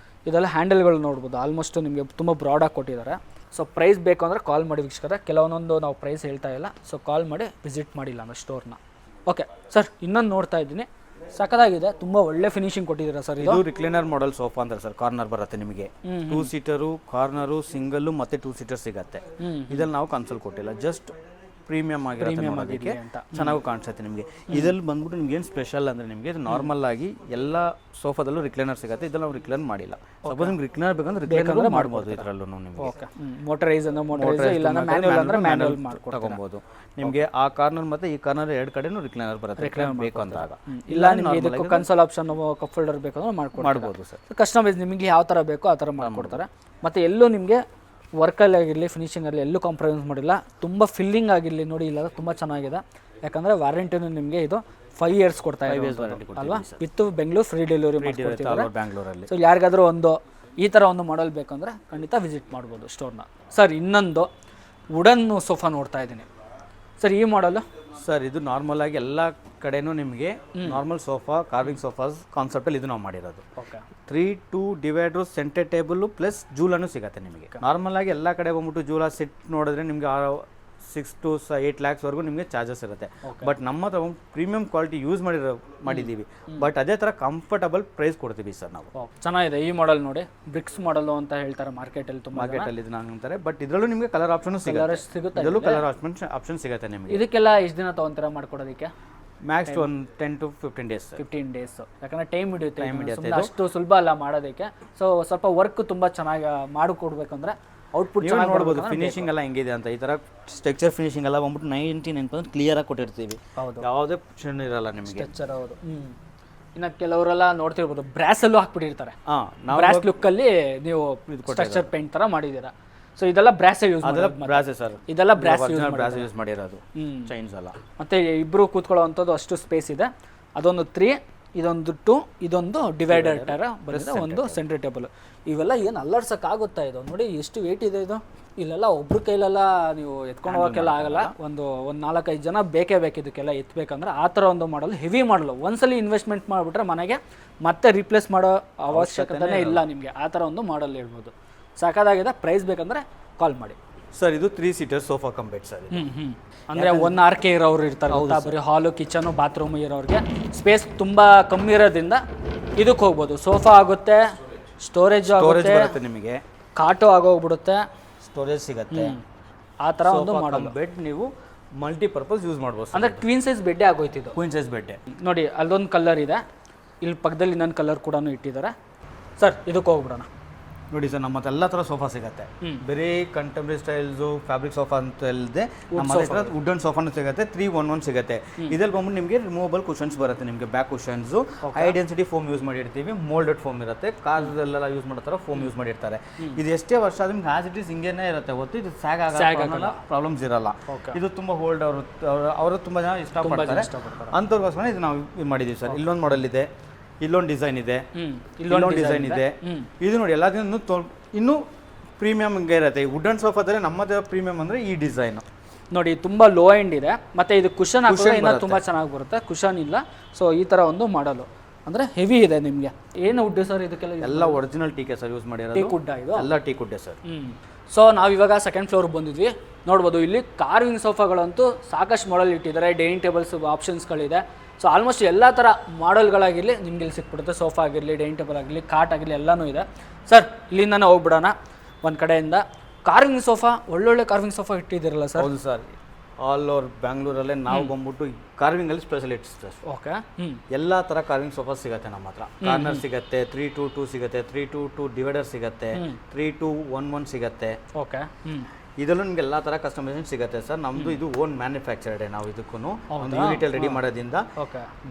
ಇದೆಲ್ಲ ಹ್ಯಾಂಡಲ್ಗಳು ನೋಡ್ಬೋದು, ಆಲ್ಮೋಸ್ಟ್ ನಿಮಗೆ ತುಂಬ ಬ್ರಾಡಾಗಿ ಕೊಟ್ಟಿದ್ದಾರೆ. ಸೊ ಪ್ರೈಸ್ ಬೇಕು ಅಂದರೆ ಕಾಲ್ ಮಾಡಿ ವೀಕ್ಷಕರೇ. ಕೆಲವೊಂದೊಂದು ನಾವು ಪ್ರೈಸ್ ಹೇಳ್ತಾ ಇಲ್ಲ, ಸೊ ಕಾಲ್ ಮಾಡಿ ವಿಸಿಟ್ ಮಾಡಿಲ್ಲ ಅಂದರೆ ಸ್ಟೋರ್ನ. ಓಕೆ ಸರ್, ಇನ್ನೊಂದು ನೋಡ್ತಾ ಇದ್ದೀನಿ, ಸಖತ್ತಾಗಿದೆ, ತುಂಬ ಒಳ್ಳೆ ಫಿನಿಶಿಂಗ್ ಕೊಟ್ಟಿದ್ದೀರಾ ಸರ್. ಇದು ರಿಕ್ಲೈನರ್ ಮಾಡೆಲ್ ಸೋಫಾ ಅಂತಾರೆ ಸರ್. ಕಾರ್ನರ್ ಬರುತ್ತೆ ನಿಮಗೆ, 2 ಸೀಟರು, ಕಾರ್ನರು, ಸಿಂಗಲ್ಲು ಮತ್ತೆ 2 ಸೀಟರ್ ಸಿಗುತ್ತೆ. ಇದ್ರಲ್ಲಿ ನಾವು ಕನ್ಸೋಲ್ ಕೊಟ್ಟಿಲ್ಲ, ಜಸ್ಟ್ ಪ್ರೀಮಿಯಂ ಆಗಿರುತ್ತೆ, ಚೆನ್ನಾಗಿ ಕಾಣಿಸುತ್ತೆ ನಿಮಗೆ. ಇದ್ರಲ್ಲಿ ಬಂದ್ಬಿಟ್ಟು ನಿಮ್ಗೆ ಏನು ಸ್ಪೆಷಲ್ ಅಂದರೆ ನಿಮಗೆ ಇದು ನಾರ್ಮಲ್ ಆಗಿ ಎಲ್ಲ ಸೋಫಾದಲ್ಲೂ ರಿಕ್ಲೈನರ್ ಸಿಗುತ್ತೆ. ಇದ್ರಲ್ಲಿ ನಾವು ರಿಕ್ಲೈನ್ ಮಾಡಿಲ್ಲ. ಸಪೋಸ್ ನಿಮ್ಗೆ ರಿಕ್ಲೈನರ್ ಬೇಕಂದ್ರೆ ರಿಕ್ಲೈನರ್ ಮಾಡ್ಬೋದು ಇದರಲ್ಲೂ ನಿಮಗೆ. ಓಕೆ. ಮೋಟರೈಸ್ ಅಂದ್ರೆ ಮೋಟರೈಸ್, ಇಲ್ಲ ಅಂದ್ರೆ ಮ್ಯಾನ್ಯುವಲ್ ತಗೊಬೋದು. ನಿಮಗೆ ಆ ಕಾರ್ನರ್ ಮತ್ತೆ ಈ ಕಾರ್ನರ್ 2 ಕಡೆನೂ ರಿಕ್ಲೈನರ್ ಬರುತ್ತೆ ರಿಕ್ಲೈನರ್ ಬೇಕು ಅಂದಾಗ. ಇಲ್ಲ ನಿಮಗೆ ಇದಕ್ಕೆ ಕನ್ಸೋಲ್ ಆಪ್ಷನ್ ಕಪ್ ಹೋಲ್ಡರ್ ಬೇಕಂದ್ರೆ ಮಾಡ್ಬೋದು ಸರ್. ಕಸ್ಟಮೈಸ್ ನಿಮಗೆ ಯಾವ ಥರ ಬೇಕೋ ಆ ಥರ ಮಾಡ್ಕೊಡ್ತಾರೆ. ಮತ್ತು ಎಲ್ಲೂ ನಿಮಗೆ ವರ್ಕಲ್ಲಿ ಆಗಿರಲಿ, ಫಿನಿಶಿಂಗಲ್ಲಿ ಎಲ್ಲೂ ಕಾಂಪ್ರಮೈಸ್ ಮಾಡಿಲ್ಲ. ತುಂಬ ಫಿಲ್ಲಿಂಗ್ ಆಗಿರಲಿ ನೋಡಿ, ಇಲ್ಲ ತುಂಬ ಚೆನ್ನಾಗಿದೆ. ಯಾಕಂದರೆ ವಾರಂಟಿನೂ ನಿಮಗೆ ಇದು 5 years ಕೊಡ್ತಾ ಇದೆ ಅಲ್ವಾ, ವಿತ್ ಬೆಂಗಳೂರು ಫ್ರೀ ಡೆಲಿವರಿ ಬ್ಯಾಂಗ್ಳೂರಲ್ಲಿ. ಸೊ ಯಾರಿಗಾದ್ರೂ ಒಂದು ಈ ಥರ ಒಂದು ಮಾಡೆಲ್ ಬೇಕಂದರೆ ಖಂಡಿತ ವಿಸಿಟ್ ಮಾಡ್ಬೋದು ಸ್ಟೋರ್ನ. ಸರ್ ಇನ್ನೊಂದು ವುಡನ್ ಸೋಫಾ ನೋಡ್ತಾ ಇದ್ದೀನಿ ಸರ್. ಈ ಮಾಡೆಲ್ ಸರ್ ಇದು ನಾರ್ಮಲ್ ಆಗಿ ಎಲ್ಲ ಕಡೆನೂ ನಿಮಗೆ ನಾರ್ಮಲ್ ಸೋಫಾ, ಕಾರ್ವಿಂಗ್ ಸೋಫಾಸ್ ಕಾನ್ಸೆಪ್ಟಲ್ಲಿ ಇದು ನಾವು ಮಾಡಿರೋದು. 3-2 ಡಿವೈಡರ್ ಸೆಂಟರ್ ಟೇಬಲ್ ಪ್ಲಸ್ ಜೂಲನ್ನು ಸಿಗುತ್ತೆ ನಿಮಗೆ. ನಾರ್ಮಲ್ ಆಗಿ ಎಲ್ಲ ಕಡೆ ಬಂದ್ಬಿಟ್ಟು ಜೂಲ ಸೆಟ್ ನೋಡಿದ್ರೆ ನಿಮಗೆ 6 to 8 lakhsವರೆಗೂ ನಿಮಗೆ ಚಾರ್ಜಸ್ ಇರುತ್ತೆ. ಬಟ್ ನಮ್ಮ ಹತ್ರ ಪ್ರೀಮಿಯಂ ಕ್ವಾಲಿಟಿ ಯೂಸ್ ಮಾಡಿದ್ದೀವಿ. ಬಟ್ ಅದೇ ಥರ ಕಂಫರ್ಟಬಲ್ ಪ್ರೈಸ್ ಕೊಡ್ತೀವಿ ಸರ್ ನಾವು. ಚೆನ್ನಾಗಿದೆ ಈ ಮಾಡೆಲ್ ನೋಡಿ, ಬ್ರಿಕ್ಸ್ ಮಾಡೆಲ್ ಅಂತ ಹೇಳ್ತಾರೆ ಮಾರ್ಕೆಟಲ್ಲಿ, ತುಂಬ ಮಾರ್ಕೆಟಲ್ಲಿ ಇದನ್ನ ಅಂತಾರೆ. ಬಟ್ ಇದರಲ್ಲೂ ನಿಮಗೆ ಕಲರ್ ಆಪ್ಷನ್ ಸಿಗುತ್ತೆ. ಇದರಲ್ಲೂ ಕಲರ್ ಆಪ್ಷನ್ ಸಿಗುತ್ತೆ ನಿಮಗೆ. ಇದಕ್ಕೆಲ್ಲ ಎಷ್ಟು ದಿನ ತಗೊಂತೀರಾ ಮಾಡ್ಕೊಡೋದಕ್ಕೆ? ಮ್ಯಾಕ್ಸ್ ಒಂದು 10 to 15 days. 15 days, ಯಾಕಂದ್ರೆ ಟೈಮ್ ಹಿಡಿಯುತ್ತೆ, ಅಷ್ಟು ಸುಲಭ ಅಲ್ಲ ಮಾಡೋದಕ್ಕೆ. ಸೊ ಸ್ವಲ್ಪ ವರ್ಕ್ ತುಂಬ ಚೆನ್ನಾಗಿ ಮಾಡಿಕೊಡ್ಬೇಕಂದ್ರೆ ಔಟ್ಪುಟ್ ಚೆನ್ನಾಗಿ ನೋಡ್ಬೋದು. ಫಿನಿಶಿಂಗ್ ಎಲ್ಲ ಹೆಂಗಿದೆ ಅಂತ, ಈ ಥರ ಸ್ಟ್ರಕ್ಚರ್ ಫಿನಿಶಿಂಗ್ ಎಲ್ಲ ಬಂದ್ಬಿಟ್ಟು 99% ಕ್ಲಿಯರಾಗಿ ಕೊಟ್ಟಿರ್ತೀವಿ. ಹೌದು, ಯಾವುದೇ ಆಪ್ಷನ್ ಇರಲ್ಲ ನಿಮಗೆ. ಸ್ಟ್ರಕ್ಚರ್ ಹೌದು. ಇನ್ನು ಕೆಲವರೆಲ್ಲ ನೋಡ್ತಿರ್ಬೋದು ಬ್ರಾಸಲ್ಲೂ ಹಾಕ್ಬಿಟ್ಟಿರ್ತಾರೆ. ಬ್ರಾಸ್ ಲುಕ್ಕಲ್ಲಿ ನೀವು ಸ್ಟ್ರಕ್ಚರ್ ಪೇಂಟ್ ಥರ ಮಾಡಿದ್ದೀರಾ. ಸೊ ಇದೆಲ್ಲ ಬ್ರಾಸೇ ಯೂಸ್ ಬ್ರಾಸೆ ಸರ್, ಇದೆಲ್ಲ ಬ್ರಾಸ್ ಯೂಸ್ ಮಾಡಿರೋದು ಚೈನ್ಸ್ ಎಲ್ಲ. ಮತ್ತೆ ಇಬ್ರು ಕೂತ್ಕೊಳ್ಳೋವಂಥದ್ದು ಅಷ್ಟು ಸ್ಪೇಸ್ ಇದೆ. ಅದೊಂದು 3, ಇದೊಂದು 2, ಇದೊಂದು ಡಿವೈಡರ್ ಥರ ಬಂದಿದೆ, ಒಂದು ಸೆಂಟ್ರ್ ಟೇಬಲ್. ಇವೆಲ್ಲ ಏನು ಅಲ್ಲರ್ಸಕ್ಕಾಗುತ್ತಾ ಇದು? ನೋಡಿ ಎಷ್ಟು ವೆಯ್ಟ್ ಇದೆ ಇದು. ಇಲ್ಲೆಲ್ಲ ಒಬ್ರ ಕೈಲೆಲ್ಲ ನೀವು ಎತ್ಕೊಂಡು ಹೋಗೋಕ್ಕೆಲ್ಲ ಆಗಲ್ಲ. ಒಂದು 4-5 ಜನ ಬೇಕೇ ಬೇಕು ಇದಕ್ಕೆಲ್ಲ ಎತ್ತಬೇಕಂದ್ರೆ. ಆ ಥರ ಒಂದು ಮಾಡಲು, ಹೆವಿ ಮಾಡಲು. ಒಂದ್ಸಲಿ ಇನ್ವೆಸ್ಟ್ಮೆಂಟ್ ಮಾಡಿಬಿಟ್ರೆ ಮನೆಗೆ ಮತ್ತೆ ರಿಪ್ಲೇಸ್ ಮಾಡೋ ಅವಶ್ಯಕತೆನೇ ಇಲ್ಲ ನಿಮಗೆ. ಆ ಥರ ಒಂದು ಮಾಡಲ್ ಹೇಳ್ಬೋದು. ಸಾಕಾಗಿದೆ. ಪ್ರೈಸ್ ಬೇಕಂದ್ರೆ ಕಾಲ್ ಮಾಡಿ ಸರ್. ಇದು 3 seater sofa cum bed sir. ಅಂದರೆ 1 RK ಇರೋರು ಇರ್ತಾರೆ, ಬರೀ ಹಾಲು, ಕಿಚನು, ಬಾತ್ರೂಮ್ ಇರೋರಿಗೆ ಸ್ಪೇಸ್ ತುಂಬ ಕಮ್ಮಿ ಇರೋದ್ರಿಂದ ಇದಕ್ಕೆ ಹೋಗ್ಬೋದು. ಸೋಫಾ ಆಗುತ್ತೆ, ಸ್ಟೋರೇಜ್ ಬರುತ್ತೆ ನಿಮಗೆ, ಕಾಟು ಆಗೋಗ್ಬಿಡುತ್ತೆ, ಸ್ಟೋರೇಜ್ ಸಿಗುತ್ತೆ. ಆ ಥರ ಒಂದು ಮಾಡಲ್ ಬೆಡ್ ನೀವು ಮಲ್ಟಿಪರ್ಪಸ್ ಯೂಸ್ ಮಾಡ್ಬೋದು. ಅಂದರೆ ಕ್ವೀನ್ ಸೈಜ್ ಬೆಡ್ಡೇ ಆಗೋಯ್ತಿದ್ದು. ಕ್ವೀನ್ ಸೈಜ್ ಬೆಡ್ಡೆ ನೋಡಿ, ಅಲ್ಲೊಂದು ಕಲರ್ ಇದೆ, ಇಲ್ಲಿ ಪಕ್ಕದಲ್ಲಿ ಇನ್ನೊಂದು ಕಲರ್ ಕೂಡ ಇಟ್ಟಿದ್ದಾರೆ. ಸರ್ ಇದಕ್ಕೆ ಹೋಗ್ಬಿಡೋಣ. ನೋಡಿ ಸರ್, ನಮ್ಮ ಎಲ್ಲ ಥರ ಸೋಫಾ ಸಿಗುತ್ತೆ. ಬೇರೆ ಕಂಟೆಂಪ್ರರಿ ಸ್ಟೈಲ್ಸು ಫ್ಯಾಬ್ರಿಕ್ ಸೋಫಾ ಅಂತ ಇಲ್ಲದೆ ನಮ್ಮ ಹತ್ರ ವುಡನ್ ಸೋಫಾನು ಸಿಗುತ್ತೆ. 311 ಸಿಗುತ್ತೆ. ಇದ್ರಲ್ಲಿ ಬಂದ್ಬಿಟ್ಟು ನಿಮಗೆ ರಿಮೂವಬಲ್ ಕುಷನ್ಸ್ ಬರುತ್ತೆ. ನಿಮಗೆ back cushions high density foam use ಮಾಡಿರ್ತೀವಿ. ಮೋಲ್ಡೆಡ್ ಫೋಮ್ ಇರುತ್ತೆ. ಕಾರ್ದಲ್ಲೆಲ್ಲ ಯೂಸ್ ಮಾಡೋ ಥರ ಫೋಮ್ ಯೂಸ್ ಮಾಡಿರ್ತಾರೆ. ಇದು ಎಷ್ಟೇ ವರ್ಷ ಆದ್ರೆ ನಿಮ್ಗೆ ಆಸ್ ಇಟ್ ಈಸ್ ಹಿಂಗೇನೆ ಇರುತ್ತೆ ಹೊತ್ತು ಇದು ಸ್ಯಾಗ್ ಆಗಲ್ಲ, ಪ್ರಾಬ್ಲಮ್ಸ್ ಇರಲ್ಲ. ಇದು ತುಂಬ ಹೋಲ್ಡ್ ಅವರು ತುಂಬ ಜನ ಇಷ್ಟಪಡ್ತಾರೆ. ಅಂಥವ್ರಿಗೋಸ್ಕರ ಇದು ನಾವು ಇದು ಮಾಡಿದ್ದೀವಿ ಸರ್. ಇಲ್ಲೊಂದು ಮಾಡೆಲ್ ಇದೆ, ಇಲ್ಲೊಂದು ಡಿಸೈನ್ ಇದೆ, ಇಲ್ಲೊಂದು ಡಿಸೈನ್ ಇದೆ. ಇದು ನೋಡಿ ಎಲ್ಲದನ್ನು ಇನ್ನೂ ಪ್ರೀಮಿಯಮ್ ಹಿಂಗೆ ಇರುತ್ತೆ. ವುಡನ್ ಸೋಫಾದಲ್ಲಿ ನಮ್ಮದೇ ಪ್ರೀಮಿಯಮ್ ಅಂದರೆ ಈ ಡಿಸೈನ್ ನೋಡಿ, ತುಂಬ ಲೋ ಎಂಡ್ ಇದೆ. ಮತ್ತು ಇದು ಕುಷನ್ ಹಾಕಿದ್ರೆ ಇನ್ನೂ ತುಂಬ ಚೆನ್ನಾಗಿ ಬರುತ್ತೆ. ಕುಷನ್ ಇಲ್ಲ. ಸೊ ಈ ಥರ ಒಂದು ಮಾಡಲು ಅಂದರೆ ಹೆವಿ ಇದೆ. ನಿಮಗೆ ಏನು ವುಡ್ ಸರ್ ಇದಕ್ಕೆಲ್ಲ? ಎಲ್ಲ ಒರಿಜಿನಲ್ ಟೀಕೆ ಸರ್ ಯೂಸ್ ಮಾಡಿರೋದು. ಟೀಕ್ ವುಡ್ ಇದು ಎಲ್ಲ ಟೀಕ್ ವುಡ್ಡೆ ಸರ್. ಸೊ ನಾವಿವಾಗ ಸೆಕೆಂಡ್ ಫ್ಲೋರ್ ಬಂದಿದ್ವಿ. ನೋಡ್ಬೋದು ಇಲ್ಲಿ ಕಾರ್ವಿಂಗ್ ಸೋಫಾಗಳಂತೂ ಸಾಕಷ್ಟು ಮಾಡಲ್ ಇಟ್ಟಿದ್ದಾರೆ. ಡೈನಿಂಗ್ ಟೇಬಲ್ಸ್ ಆಪ್ಷನ್ಸ್ಗಳಿದೆ. ಸೊ ಆಲ್ಮೋಸ್ಟ್ ಎಲ್ಲ ಥರ ಮಾಡಲ್ಗಳಾಗಿರಲಿ ನಿಮ್ಗೆ ಇಲ್ಲಿ ಸಿಕ್ಬಿಡುತ್ತೆ. ಸೋಫಾ ಆಗಿರಲಿ, ಡೈನಿಂಗ್ ಟೇಬಲ್ ಆಗಿರಲಿ, ಕಾಟ್ ಆಗಿರಲಿ, ಎಲ್ಲನೂ ಇದೆ. ಸರ್ ಇಲ್ಲಿಂದ ಹೋಗ್ಬಿಡೋಣ ಒಂದು ಕಡೆಯಿಂದ. ಕಾರ್ವಿಂಗ್ ಸೋಫಾ, ಒಳ್ಳೊಳ್ಳೆ ಕಾರ್ವಿಂಗ್ ಸೋಫಾ ಇಟ್ಟಿದ್ದೀರಲ್ಲ ಸರ್? ಹೌದು ಸರ್, ಆಲ್ ಓವರ್ ಬ್ಯಾಂಗ್ಳೂರಲ್ಲೇ ನಾವು ಬಂದ್ಬಿಟ್ಟು ಕಾರ್ವಿಂಗಲ್ಲಿ ಸ್ಪೆಷಲಿಸ್ಟ್ ಸರ್. ಓಕೆ, ಎಲ್ಲ ಥರ ಕಾರ್ವಿಂಗ್ ಸೋಫಾ ಸಿಗುತ್ತೆ ನಮ್ಮ ಹತ್ರ. ಕಾರ್ನರ್ ಸಿಗುತ್ತೆ, 3-2-2 ಸಿಗುತ್ತೆ, 3-2-2 ಡಿವೈಡರ್ ಸಿಗುತ್ತೆ, 3-2-1-1 ಸಿಗುತ್ತೆ. ಓಕೆ, ಇದರಲ್ಲೂ ನಿಮ್ಗೆ ಎಲ್ಲ ಥರ ಕಸ್ಟಮೈಸೇಷನ್ ಸಿಗುತ್ತೆ ಸರ್. ನಮ್ಮದು ಇದು ಓನ್ ಮ್ಯಾನುಫ್ಯಾಕ್ಚರ್ಡ್. ನಾವು ಇದಕ್ಕೂ ಒಂದು ಯೂನಿಟಲ್ಲಿ ರೆಡಿ ಮಾಡೋದ್ರಿಂದ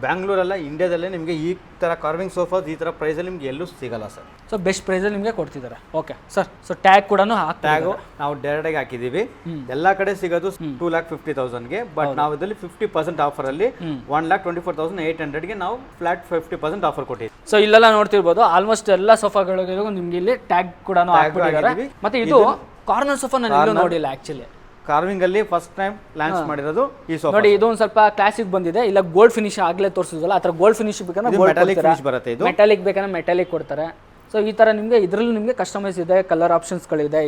ಬ್ಯಾಂಗ್ಳೂರಲ್ಲ, ಇಂಡಿಯಾದಲ್ಲೇ ನಿಮಗೆ ಈ ಥರ ಕಾರ್ವಿಂಗ್ ಸೋಫಾಸ್ ಈ ಥರ ಪ್ರೈಸಲ್ಲಿ ನಿಮ್ಗೆ ಎಲ್ಲೂ ಸಿಗಲ್ಲ ಸರ್. ಸೊ ಬೆಸ್ಟ್ ಪ್ರೈಸಲ್ಲಿ ನಿಮಗೆ ಕೊಡ್ತಿದ್ದಾರೆ. Okay sir. ಸೊ ಟ್ಯಾಗ್ ಕೂಡ ಟ್ಯಾಗು ನಾವು ಡೈರೆಕ್ಟಾಗಿ ಹಾಕಿದ್ದೀವಿ. ಎಲ್ಲ ಕಡೆ ಸಿಗೋದು 2,50,000ಗೆ. ಬಟ್ ನಾವು ಇದರಲ್ಲಿ 50% ಆಫರಲ್ಲಿ 1,24,800ಗೆ ನಾವು ಫ್ಲಾಟ್ 50% ಆಫರ್ ಕೊಟ್ಟಿದ್ದೀವಿ. ಸೊ ಇಲ್ಲೆಲ್ಲ ನೋಡ್ತಿರ್ಬೋದು ಆಲ್ಮೋಸ್ಟ್ ಎಲ್ಲ ಸೋಫಾಗಳಿಗೂ ನಿಮ್ಗೆ ಇಲ್ಲಿ ಟ್ಯಾಗ್ ಕೂಡ ಹಾಕಿದ್ದಾರೆ. ಮತ್ತೆ ಇದು ಕಾರ್ನರ್ ಸೋಫಾ ನಾನು ಎಲ್ಲೂ ನೋಡಿಲ್ಲ ಆಕ್ಚುಲಿ. ಕಾರ್ವಿಂಗ್ ಅಲ್ಲಿ ಫಸ್ಟ್ ಟೈಮ್ ಲಾಂಚ್ ಮಾಡಿರೋದು ಈ ಸೋಫಾ. ನೋಡಿ ಇದು ಒಂದು ಸ್ವಲ್ಪ ಕ್ಲಾಸಿಕ್ ಬಂದಿದೆ. ಇಲ್ಲ ಗೋಲ್ಡ್ ಫಿನಿಶ್ ಆಗ್ಲೇ ತೋರಿಸಿದ್ವಲ್ಲ, ಆ ಥರ ಗೋಲ್ಡ್ ಫಿನಿಶ್ ಬೇಕಂದ್ರೆ ಮೆಟಾಲಿಕ್ ಫಿನಿಶ್ ಬರುತ್ತೆ. ಇದು ಮೆಟಾಲಿಕ್ ಬೇಕಂದ್ರೆ ಮೆಟಾಲಿಕ್ ಕೊಡ್ತಾರೆ. ಸೊ ಈ ಥರ ನಿಮಗೆ ಇದರಲ್ಲೂ ನಿಮಗೆ ಕಸ್ಟಮೈಸ್ ಇದೆ, ಕಲರ್ ಆಪ್ಷನ್ಸ್ಗಳಿದೆ.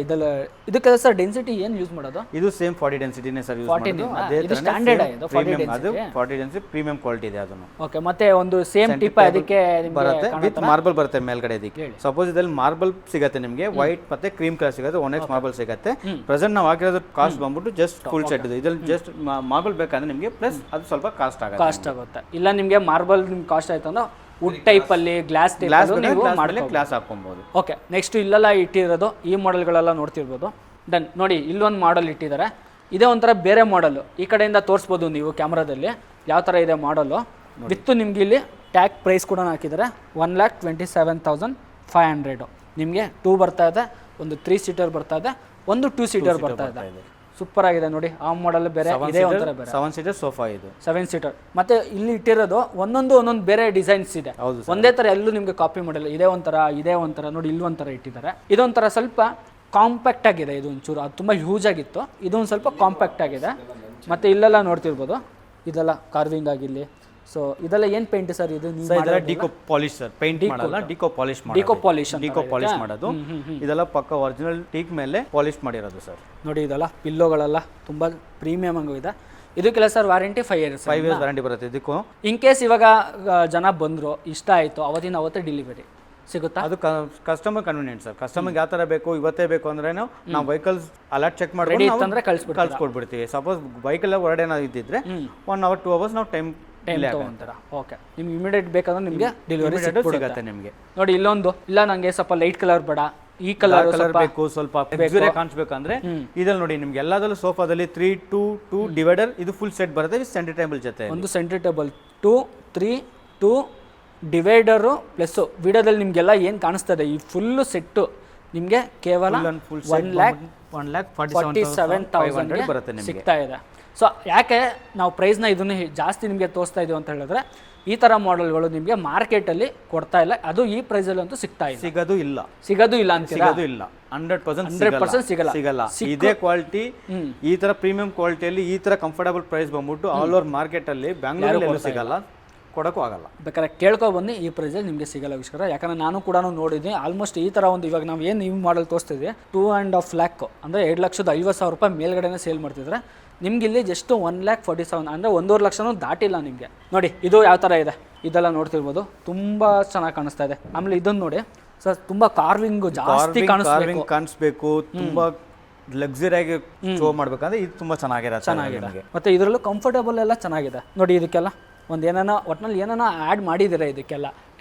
ಇದಕ್ಕೆ ಸರ್ ಡೆನ್ಸಿಟಿ ಏನು ಯೂಸ್ ಮಾಡೋದು? ಇದು ಸೇಮ್ 40 ಡೆನ್ಸಿಟಿನೇ ಸರ್ ಯೂಸ್ ಮಾಡೋದು. ಇದು ಸ್ಟ್ಯಾಂಡರ್ಡ್ ಇದು 40 ಡೆನ್ಸಿಟಿ ಪ್ರೀಮಿಯಂ ಕ್ವಾಲಿಟಿ ಇದೆ ಅದನ್ನು. ಓಕೆ, ಮತ್ತೆ ಒಂದು ಸೇಮ್ ಟಿಪ್ ಅದಕ್ಕೆ ಬರುತ್ತೆ ವಿತ್ ಮಾರ್ಬಲ್ ಬರುತ್ತೆ ಮೇಲ್ಗಡೆ. ಇದಕ್ಕೆ ಸಪೋಸ್ ಇದರಲ್ಲಿ ಮಾರ್ಬಲ್ ಸಿಗುತ್ತೆ ನಿಮಗೆ, ವೈಟ್ ಮತ್ತೆ ಕ್ರೀಮ್ ಕಲರ್ ಸಿಗುತ್ತೆ, 1x ಮಾರ್ಬಲ್ ಸಿಗುತ್ತೆ. ಪ್ರೆಸೆಂಟ್ ನಾವು ಹಾಕಿರೋದು ಕಾಸ್ಟ್ ಬಂದ್ಬಿಟ್ಟು ಜಸ್ಟ್ ಫುಲ್ ಸೆಟ್ ಇದೆ. ಇದ್ರಲ್ಲಿ ಜಸ್ಟ್ ಮಾರ್ಬಲ್ ಬೇಕಂದ್ರೆ ನಿಮಗೆ ಪ್ಲಸ್ ಅದು ಸ್ವಲ್ಪ ಕಾಸ್ಟ್ ಆಗುತ್ತೆ. ಇಲ್ಲ ನಿಮಗೆ ಮಾರ್ಬಲ್ ನಿಮ್ಗೆ ಕಾಸ್ಟ್ ಆಯ್ತು ಅಂದ್ರೆ ವುಡ್ ಟೈಪ್ ಅಲ್ಲಿ ಗ್ಲಾಸ್ ಗ್ಲಾಸ್ ಹಾಕೊಬಹುದು. ಓಕೆ, ನೆಕ್ಸ್ಟ್ ಇಲ್ಲೆಲ್ಲ ಇಟ್ಟಿರೋದು ಈ ಮಾಡೆಲ್ಗಳೆಲ್ಲ ನೋಡ್ತಿರ್ಬೋದು. ಡನ್. ನೋಡಿ ಇಲ್ಲೊಂದು ಮಾಡೆಲ್ ಇಟ್ಟಿದ್ದಾರೆ. ಇದೇ ಒಂಥರ ಬೇರೆ ಮಾಡಲ್. ಈ ಕಡೆಯಿಂದ ತೋರಿಸ್ಬೋದು ನೀವು ಕ್ಯಾಮ್ರಾದಲ್ಲಿ ಯಾವ ಥರ ಇದೆ ಮಾಡಲು. ವಿತ್ತು ನಿಮ್ಗೆ ಇಲ್ಲಿ ಟ್ಯಾಗ್ ಪ್ರೈಸ್ ಕೂಡ ಹಾಕಿದ್ದಾರೆ. 1,27,500. ನಿಮಗೆ 2 ಬರ್ತಾ ಇದೆ, ಒಂದು 3 seater ಬರ್ತಾ ಇದೆ, ಒಂದು 2 seater ಬರ್ತಾ ಇದೆ. ಸೂಪರ್ ಆಗಿದೆ ನೋಡಿ. ಆ ಮಾಡೆಲ್ ಬೇರೆ, ಇದೇ ಒಂಥರ ಬೇರೆ. 7 seater ಸೋಫಾ ಇದು 7 seater. ಮತ್ತೆ ಇಲ್ಲಿ ಇಟ್ಟಿರೋದು ಒಂದೊಂದು ಬೇರೆ ಡಿಸೈನ್ಸ್ ಇದೆ. ಒಂದೇ ತರ ಎಲ್ಲೂ ನಿಮ್ಗೆ ಕಾಪಿ ಮಾಡಲ್ಲ. ಇದೇ ಒಂಥರ ನೋಡಿ, ಇಲ್ಲಿ ಒಂಥರ ಇಟ್ಟಿದ್ದಾರೆ. ಇದೊಂಥರ ಸ್ವಲ್ಪ ಕಾಂಪ್ಯಾಕ್ಟ್ ಆಗಿದೆ. ಇದು ಒಂಚೂರು ಅದು ತುಂಬ ಹ್ಯೂಜ್ ಆಗಿತ್ತು, ಇದೊಂದು ಸ್ವಲ್ಪ ಕಾಂಪ್ಯಾಕ್ಟ್ ಆಗಿದೆ. ಮತ್ತೆ ಇಲ್ಲೆಲ್ಲ ನೋಡ್ತಿರ್ಬೋದು, ಇದೆಲ್ಲ ಕಾರ್ವಿಂಗ್ ಆಗಿರಲಿ, ಸೊ ಇದೆಲ್ಲ ಏನು ಪೇಂಟ್ ಸರ್ ಇದು ನೀವು ಸರ್ ಇದೆಲ್ಲ ಡಿಕೋ ಪಾಲಿಶ್ ಸರ್, ಪೇಂಟ್ ಮಾಡಲ್ಲ, ಡಿಕೋ ಪಾಲಿಶ್ ಡಿಕೋ ಪಾಲಿಶ್ ಡಿಕೋ ಪಾಲಿಶ್ ಮಾಡೋದು. ಇದೆಲ್ಲ ಪಕ್ಕ ಒರಿಜಿನಲ್ ಟೀಕ್ ಮೇಲೆ ಪಾಲಿಶ್ ಮಾಡಿರೋದು ಸರ್. ನೋಡಿ ಇದೆಲ್ಲ ಪಿಲ್ಲೋಗಳೆಲ್ಲ ತುಂಬ ಪ್ರೀಮಿಯಮ್ ಆಗೂ ಇದೆ. ಇದಕ್ಕೆಲ್ಲ sir warranty 5 years 5 years warranty ಬರುತ್ತೆ ಇದಕ್ಕೂ. ಇನ್ ಕೇಸ್ ಇವಾಗ ಜನ ಬಂದರು ಇಷ್ಟ ಆಯಿತು ಅವತ್ತಿನ ಅವತ್ತೇ ಡೆಲಿವರಿ ಸಿಗುತ್ತಾ? ಅದು ಕಸ್ಟಮರ್ ಕನ್ವೀನಿಯಂಟ್ ಸರ್. ಕಸ್ಟಮರ್ಗೆ ಯಾವ ಥರ ಬೇಕು ಇವತ್ತೇ ಬೇಕು ಅಂದ್ರೆ ನಾವು ವೆಹಿಕಲ್ಸ್ ಅಲರ್ಟ್ ಚೆಕ್ ಮಾಡಿ ಕಳ್ಸ್ಕೊಡ್ಬಿಡ್ತೀವಿ. ಸಪೋಸ್ ವೆಹಿಕಲ್ ಹೊರಡೆ ನಾವು ಇದ್ದಿದ್ರೆ 1 hour 2 hours ನಾವು ಟೈಮ್ ತಗೊಂತಾರ. ಓಕೆ, ನಿಮ್ಗೆ ಇಮಿಡಿಯೇಟ್ ಬೇಕಂದ್ರೆ ನಿಮಗೆ ಡೆಲಿವರಿ ಸಿಗುತ್ತೆ ನಿಮಗೆ. ನೋಡಿ ಇಲ್ಲೊಂದು ಇಲ್ಲ ನಂಗೆ ಸ್ವಲ್ಪ ಲೈಟ್ ಕಲರ್ ಬೇಡ, ಈ ಕಲರ್ ಬೇಕು, ಸ್ವಲ್ಪ ಕಾಣಿಸ್ಬೇಕಂದ್ರೆ ಇದ್ರಲ್ಲಿ ನೋಡಿ ನಿಮ್ಗೆ ಎಲ್ಲದಲ್ಲೂ ಸೋಫಾದಲ್ಲಿ 3-2 ಡಿವೈಡರ್ ಇದು ಫುಲ್ ಸೆಟ್ ಬರುತ್ತೆ ವಿತ್ ಸೆಂಟರ್ ಟೇಬಲ್ ಜೊತೆ. ಒಂದು ಸೆಂಟರ್ ಟೇಬಲ್ 2 ಡಿವೈಡರು ಪ್ಲಸ್ ವಿಡಿಯೋದಲ್ಲಿ ನಿಮಗೆಲ್ಲ ಏನು ಕಾಣಿಸ್ತದೆ ಈ ಫುಲ್ಲು ಸೆಟ್ಟು ನಿಮಗೆ ಕೇವಲ 1,47,500 ಬರುತ್ತೆ ನಿಮಗೆ ಸಿಗ್ತಾ ಇದೆ. ಸೊ ಯಾಕೆ ನಾವು ಪ್ರೈಸ್ನ ಇದನ್ನು ಜಾಸ್ತಿ ನಿಮಗೆ ತೋರಿಸ್ತಾ ಇದೀವಿ ಅಂತ ಹೇಳಿದ್ರೆ ಈ ಥರ ಮಾಡೆಲ್ಗಳು ನಿಮಗೆ ಮಾರ್ಕೆಟಲ್ಲಿ ಕೊಡ್ತಾ ಇಲ್ಲ, ಅದು ಈ ಪ್ರೈಸಲ್ಲಿ ಅಂತೂ ಸಿಗೋದು ಇಲ್ಲ ಅಂತೀರಾ? 100% ಸಿಗಲ್ಲ. ಇದೇ ಕ್ವಾಲಿಟಿ ಈ ತರ ಪ್ರೀಮಿಯಂ ಕ್ವಾಲಿಟಿಯಲ್ಲಿ ಈ ತರ ಕಂಫರ್ಟಬಲ್ ಪ್ರೈಸ್ ಬಂದ್ಬಿಟ್ಟು ಆಲ್ ಓವರ್ ಮಾರ್ಕೆಟ್ ಅಲ್ಲಿ ಬ್ಯಾಂಗ್ಳೂರಲ್ಲಿ ಸಿಗಲ್ಲ, ಕೊಡೋಕ್ಕೂ ಆಗಲ್ಲ. ಬೇಕಾದ್ರೆ ಕೇಳ್ಕೊ ಬನ್ನಿ, ಈ ಪ್ರೈಸಲ್ಲಿ ನಿಮಗೆ ಸಿಗಲ್ಲ ವಿಷ್ಕರ. ಯಾಕಂದರೆ ನಾನು ಕೂಡ ನೋಡಿದ್ದೀನಿ ಆಲ್ಮೋಸ್ಟ್ ಈ ಥರ ಒಂದು ಇವಾಗ ನಾವು ಏನು ನೀವು ಮಾಡಲ್ ತೋರಿಸ್ತಿದ್ವಿ 2.5 lakh ಅಂದರೆ 2,50,000 ರೂಪಾಯಿ ಮೇಲ್ಗಡೆನೇ ಸೇಲ್ ಮಾಡ್ತಿದ್ರೆ ನಿಮ್ಗೆ ಇಲ್ಲಿ ಜಸ್ಟ್ 1,47,000 ಅಂದರೆ 1.5 ಲಕ್ಷನೂ ದಾಟಿಲ್ಲ ನಿಮಗೆ. ನೋಡಿ ಇದು ಯಾವ ಥರ ಇದೆ ಇದೆಲ್ಲ ನೋಡ್ತಿರ್ಬೋದು, ತುಂಬ ಚೆನ್ನಾಗಿ ಕಾಣಿಸ್ತಾ ಇದೆ. ಆಮೇಲೆ ಇದನ್ನು ನೋಡಿ ಸರ್, ತುಂಬ ಕಾರ್ವಿಂಗ್ ಜಾಸ್ತಿ ಕಾಣಿಸ್ಬೇಕು, ತುಂಬ ಲಕ್ಸುರಿಯಾಗಿ ಶೋ ಮಾಡ್ಬೇಕಂದ್ರೆ ಇದು ತುಂಬ ಚೆನ್ನಾಗಿದೆ. ಮತ್ತು ಇದರಲ್ಲೂ ಕಂಫರ್ಟಬಲ್ ಎಲ್ಲ ಚೆನ್ನಾಗಿದೆ. ನೋಡಿ ಇದಕ್ಕೆಲ್ಲ ಒಂದು ಒಟ್ಟಿನಲ್ಲಿ ಏನಾನ ಆ್ಯಡ್ ಮಾಡಿದ್ದೀರಾ ಇದಕ್ಕೆಲ್ಲ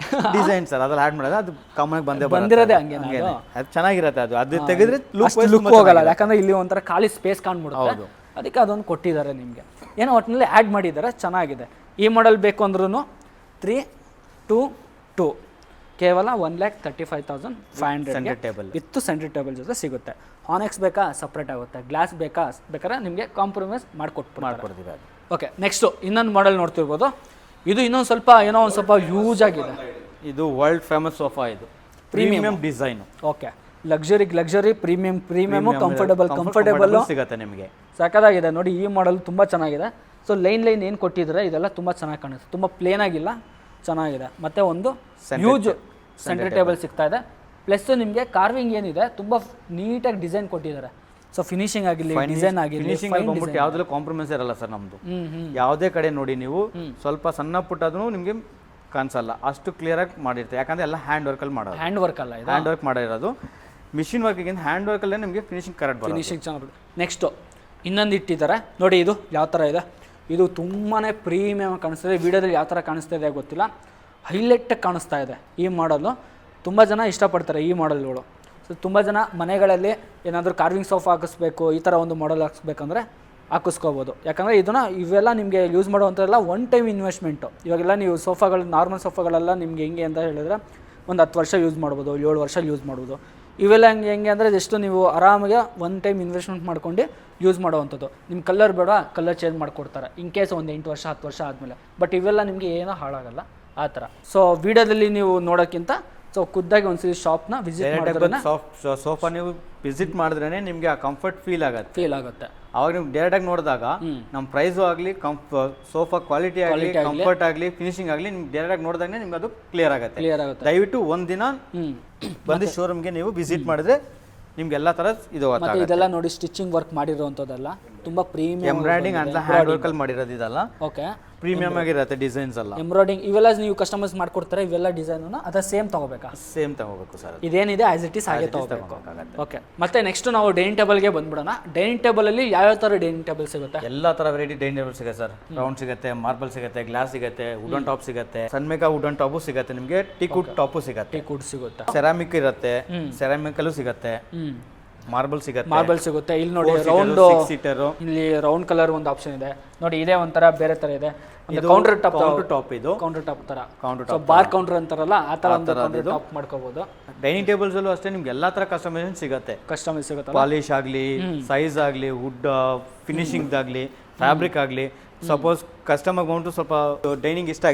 ಡಿಸೈನ್ ಸರ್, ಅದ್ರಲ್ಲಿ ಆ್ಯಡ್ ಮಾಡೋದು ಅದು ಕಾಮನ್ ಬಂದಿರೋದೇ ಹಂಗೆ. ಅದು ಚೆನ್ನಾಗಿರುತ್ತೆ, ಅದು ತೆಗೆದ್ರೆ ಲುಕ್ ಹೋಗಲ್ಲ, ಯಾಕಂದ್ರೆ ಇಲ್ಲಿ ಒಂಥರ ಖಾಲಿ ಸ್ಪೇಸ್ ಕಾಣ್ಬಿಡುತ್ತೆ, ಅದಕ್ಕೆ ಅದೊಂದು ಕೊಟ್ಟಿದ್ದಾರೆ ನಿಮಗೆ. ಏನೋ ಒಟ್ಟಿನಲ್ಲಿ ಆ್ಯಡ್ ಮಾಡಿದ್ದಾರೆ, ಚೆನ್ನಾಗಿದೆ. ಈ ಮಾಡೆಲ್ ಬೇಕು ಅಂದ್ರೂ 3-2 ಕೇವಲ 1,35,500 ವಿತ್ ಸೆಂಟರ್ ಟೇಬಲ್ ಜೊತೆ ಸಿಗುತ್ತೆ. ಹಾನೆಕ್ಸ್ ಬೇಕಾ ಸಪ್ರೇಟ್ ಆಗುತ್ತೆ, ಗ್ಲಾಸ್ ಬೇಕಾದ್ರೆ ನಿಮಗೆ ಕಾಂಪ್ರಮೈಸ್ ಮಾಡ್ಕೊಡ್ತೀವಿ. ಓಕೆ, ನೆಕ್ಸ್ಟು ಇನ್ನೊಂದು ಮಾಡೆಲ್ ನೋಡ್ತಿರ್ಬೋದು. ಇದು ಇನ್ನೊಂದು ಸ್ವಲ್ಪ ಯೂಸ್ ಆಗಿದೆ. ಇದು ವರ್ಲ್ಡ್ ಫೇಮಸ್ ಸೋಫಾ, ಇದು premium design. Okay, luxury premium comfortable ಸಿಗುತ್ತೆ ನಿಮಗೆ. ಸಖತ್ತಾಗಿದೆ ನೋಡಿ, ಈ ಮಾಡೆಲ್ ತುಂಬ ಚೆನ್ನಾಗಿದೆ. ಸೊ ಲೈನ್ ಏನು ಕೊಟ್ಟಿದ್ರೆ ಇದೆಲ್ಲ ತುಂಬ ಚೆನ್ನಾಗಿ ಕಾಣುತ್ತೆ, ತುಂಬ ಪ್ಲೇನ್ ಆಗಿಲ್ಲ, ಚೆನ್ನಾಗಿದೆ. ಮತ್ತು ಒಂದು ಯೂಜ್ ಸೆಂಟರ್ ಟೇಬಲ್ ಸಿಗ್ತಾ ಇದೆ. ಪ್ಲಸ್ ನಿಮಗೆ ಕಾರ್ವಿಂಗ್ ಏನಿದೆ ತುಂಬ ನೀಟಾಗಿ ಡಿಸೈನ್ ಕೊಟ್ಟಿದ್ದಾರೆ. ಸೊ ಫಿನಿಶಿಂಗ್ ಆಗಿರಲಿ, ಡಿಸೈನ್ ಆಗಿರಲಿ, ಯಾವುದಲ್ಲೂ ಕಾಂಪ್ರಮೈಸ್ ಇರಲ್ಲ ಸರ್ ನಮ್ಮದು. ಯಾವುದೇ ಕಡೆ ನೋಡಿ ನೀವು ಸ್ವಲ್ಪ ಸಣ್ಣ ಪುಟ್ಟದೂ ನಿಮಗೆ ಕಾಣಿಸಲ್ಲ, ಅಷ್ಟು ಕ್ಲಿಯರಾಗಿ ಮಾಡಿರ್ತೀವಿ. ಯಾಕಂದರೆ ಎಲ್ಲ ಹ್ಯಾಂಡ್ ವರ್ಕಲ್ಲಿ ಮಾಡೋದು, ಹ್ಯಾಂಡ್ ವರ್ಕ್ ಮಾಡಿರೋದು. ಮಿಷಿನ್ ವರ್ಕಿಗಿಂತ ಹ್ಯಾಂಡ್ ವರ್ಕಲ್ಲೇ ನಿಮಗೆ ಫಿನಿಶಿಂಗ್ ಚೆನ್ನಾಗಿ. ನೆಕ್ಸ್ಟು ಇನ್ನೊಂದು ಇಟ್ಟಿದ್ದಾರೆ ನೋಡಿ, ಇದು ಯಾವ ಥರ ಇದೆ. ಇದು ತುಂಬಾ ಪ್ರೀಮಿಯಮ್ ಕಾಣಿಸ್ತಿದೆ. ವಿಡಿಯೋದಲ್ಲಿ ಯಾವ ಥರ ಕಾಣಿಸ್ತಾ ಇದೆ ಗೊತ್ತಿಲ್ಲ, ಹೈಲೈಟಾಗಿ ಕಾಣಿಸ್ತಾ ಇದೆ. ಈ ಮಾಡಲು ತುಂಬ ಜನ ಇಷ್ಟಪಡ್ತಾರೆ ಈ ಮಾಡೆಲ್ಗಳು. ಸೊ ತುಂಬ ಜನ ಮನೆಗಳಲ್ಲಿ ಏನಾದರೂ ಕಾರ್ವಿಂಗ್ ಸೋಫಾ ಹಾಕಿಸ್ಬೇಕು, ಈ ಥರ ಒಂದು ಮಾಡೆಲ್ ಹಾಕಿಸ್ಬೇಕಂದ್ರೆ ಹಾಕಿಸ್ಕೋಬೋದು. ಯಾಕಂದರೆ ಇವೆಲ್ಲ ನಿಮಗೆ ಯೂಸ್ ಮಾಡುವಂಥದ್ದೆಲ್ಲ ಒನ್ ಟೈಮ್ ಇನ್ವೆಸ್ಟ್ಮೆಂಟು. ಇವಾಗೆಲ್ಲ ನೀವು ಸೋಫಾಗಳು, ನಾರ್ಮಲ್ ಸೋಫಾಗಳೆಲ್ಲ ನಿಮ್ಗೆ ಹೆಂಗೆ ಅಂತ ಹೇಳಿದ್ರೆ ಒಂದು 10 ವರ್ಷ ಯೂಸ್ ಮಾಡ್ಬೋದು, 7 ವರ್ಷ ಯೂಸ್ ಮಾಡ್ಬೋದು. ಇವೆಲ್ಲ ಹೆಂಗೆ ಅಂದರೆ ಜಸ್ಟ್ ನೀವು ಆರಾಮಾಗಿ ಒನ್ ಟೈಮ್ ಇನ್ವೆಸ್ಟ್ಮೆಂಟ್ ಮಾಡ್ಕೊಂಡು ಯೂಸ್ ಮಾಡೋವಂಥದ್ದು. ನಿಮ್ಮ ಕಲರ್ ಬೇಡ, ಕಲರ್ ಚೇಂಜ್ ಮಾಡಿಕೊಡ್ತಾರೆ ಇನ್ ಕೇಸ್ ಒಂದು 8 ವರ್ಷ 10 ವರ್ಷ ಆದಮೇಲೆ. ಬಟ್ ಇವೆಲ್ಲ ನಿಮಗೆ ಏನೋ ಹಾಳಾಗಲ್ಲ ಆ ಥರ. ಸೊ ವಿಡಿಯೋದಲ್ಲಿ ನೀವು ನೋಡೋಕ್ಕಿಂತ ಸೊ ಖುದ್ದಾಗಿ ಒಂದ್ಸಲಿ ಶಾಪ್ನ ವಿಸಿಟ್ ಮಾಡಿದ್ರೆ ಸೋಫಾ ನೀವು ವಿಸಿಟ್ ಮಾಡಿದ್ರೇ ನಿಮಗೆ ಆ ಕಂಫರ್ಟ್ ಫೀಲ್ ಆಗುತ್ತೆ. ಅವಾಗ ನೀವು ಡೈರೆಕ್ಟಾಗಿ ನೋಡಿದಾಗ ನಮ್ಮ ಪ್ರೈಸು ಆಗಲಿ, ಸೋಫಾ ಕ್ವಾಲಿಟಿ ಆಗಲಿ, ಕಂಫರ್ಟ್ ಆಗಲಿ, ಫಿನಿಶಿಂಗ್ ಆಗಲಿ ನಿಮ್ಗೆ ಡೈರೆಕ್ಟಾಗಿ ನೋಡಿದಾಗ ನಿಮ್ಗೆ ಅದು ಕ್ಲಿಯರ್ ಆಗುತ್ತೆ. ದಯವಿಟ್ಟು ಒಂದಿನ ಬಂದು ಶೋರೂಮ್ಗೆ ನೀವು ವಿಸಿಟ್ ಮಾಡಿದ್ರೆ ನಿಮ್ಗೆ ಎಲ್ಲ ಥರ ಇದು. ಇದೆಲ್ಲ ನೋಡಿ ಸ್ಟಿಚಿಂಗ್ ವರ್ಕ್ ಮಾಡಿರೋವಂಥದ್ದೆಲ್ಲ ತುಂಬ ಪ್ರೀಮಿಯಂ ಎಂಬ್ರಾಯ್ಡಿಂಗ್ ಅಂತ ಹ್ಯಾಂಡ್ ವರ್ಕಲ್ಲಿ ಮಾಡಿರೋದು ಇದೆಲ್ಲ. ಓಕೆ, ಪ್ರೀಮಿಯಂ ಆಗಿರುತ್ತೆ ಡಿಸೈನ್ಸ್ ಎಲ್ಲ. ಎಂಬ್ರಾಯ್ಡಿಂಗ್ ಇವೆಲ್ಲ ನೀವು ಕಸ್ಟಮೈಸ್ ಮಾಡ್ಕೊಡ್ತಾರೆ, ಇವೆಲ್ಲ ಡಿಸೈನ್ ಅದ ಸೇಮ್ ತಗೋಬೇಕಾ? ಸೇಮ್ ತಗೋಬೇಕು ಸರ್, ಇದೇನಿದೆ ಆಸ್ ಇಟ್ ಈಸ್ ಹಾಗೆ ತಗೋಬೇಕು. ಓಕೆ, ಮತ್ತೆ ನೆಕ್ಸ್ಟ್ ನಾವು ಡೈನಿಂಗ್ ಟೇಬಲ್ಗೆ ಬಂದ್ಬಿಡೋಣ. ಡೈನಿಂಗ್ ಟೇಬಲಲ್ಲಿ ಯಾವ್ಯಾವ ಥರ ಡೈನಿಂಗ್ ಟೇಬಲ್ ಸಿಗುತ್ತೆ? ಎಲ್ಲ ಥರ ವೆರೈಟಿ ಡೈನಿಂಗ್ ಟೇಬಲ್ ಸಿಗುತ್ತೆ ಸರ್. ರೌಂಡ್ ಸಿಗುತ್ತೆ, ಮಾರ್ಬಲ್ ಸಿಗುತ್ತೆ, ಗ್ಲಾಸ್ ಸಿಗುತ್ತೆ, ವುಡನ್ ಟಾಪ್ ಸಿಗುತ್ತೆ, ಸನ್ಮೇಕ ವುಡನ್ ಟಾಪು ಸಿಗುತ್ತೆ, ನಿಮಗೆ ಟೀಕ್ವುಡ್ ಟಾಪು ಸಿಗುತ್ತೆ, ಸೆರಾಮಿಕ್ ಇರುತ್ತೆ, ಸೆರಾಮಿಕಲ್ಲೂ ಸಿಗುತ್ತೆ, ಮಾರ್ಬಲ್ ಸಿಗುತ್ತೆ. ಇಲ್ಲಿ ನೋಡಿ ರೌಂಡ್ ಸೀಟರ್, ಇಲ್ಲಿ ರೌಂಡ್ ಕಲರ್ ಒಂದು ಆಪ್ಷನ್ ಇದೆ ನೋಡಿ. ಇದೇ ಒಂಥರ ಬೇರೆ ತರ ಇದೆ, ಕೌಂಟರ್ ಟಾಪ್ ಇದು ಕೌಂಟರ್ ಟಾಪ್ ತರ, ಬಾರ್ ಕೌಂಟರ್ ಅಂತಾರಲ್ಲ ಆ ತರ ಒಂದು ಕೌಂಟರ್ ಟಾಪ್ ಮಾಡ್ಕೋಬಹುದು. ಡೈನಿಂಗ್ ಟೇಬಲ್ಸ್ ಅಲ್ಲೂ ಅಷ್ಟೇ ನಿಮ್ಗೆ ಎಲ್ಲಾ ತರ ಕಸ್ಟಮೈಸೇಷನ್ ಸಿಗುತ್ತೆ. ಪಾಲಿಶ್ ಆಗಲಿ, ಸೈಜ್ ಆಗಲಿ, ವುಡ್ ಫಿನಿಶಿಂಗ್ ಆಗಲಿ, ಫ್ಯಾಬ್ರಿಕ್ ಆಗಲಿ. ಸಪೋಸ್ ಕಸ್ಟಮರ್ ಬಂದು ಸ್ವಲ್ಪ ಡೈನಿಂಗ್ ಇಷ್ಟ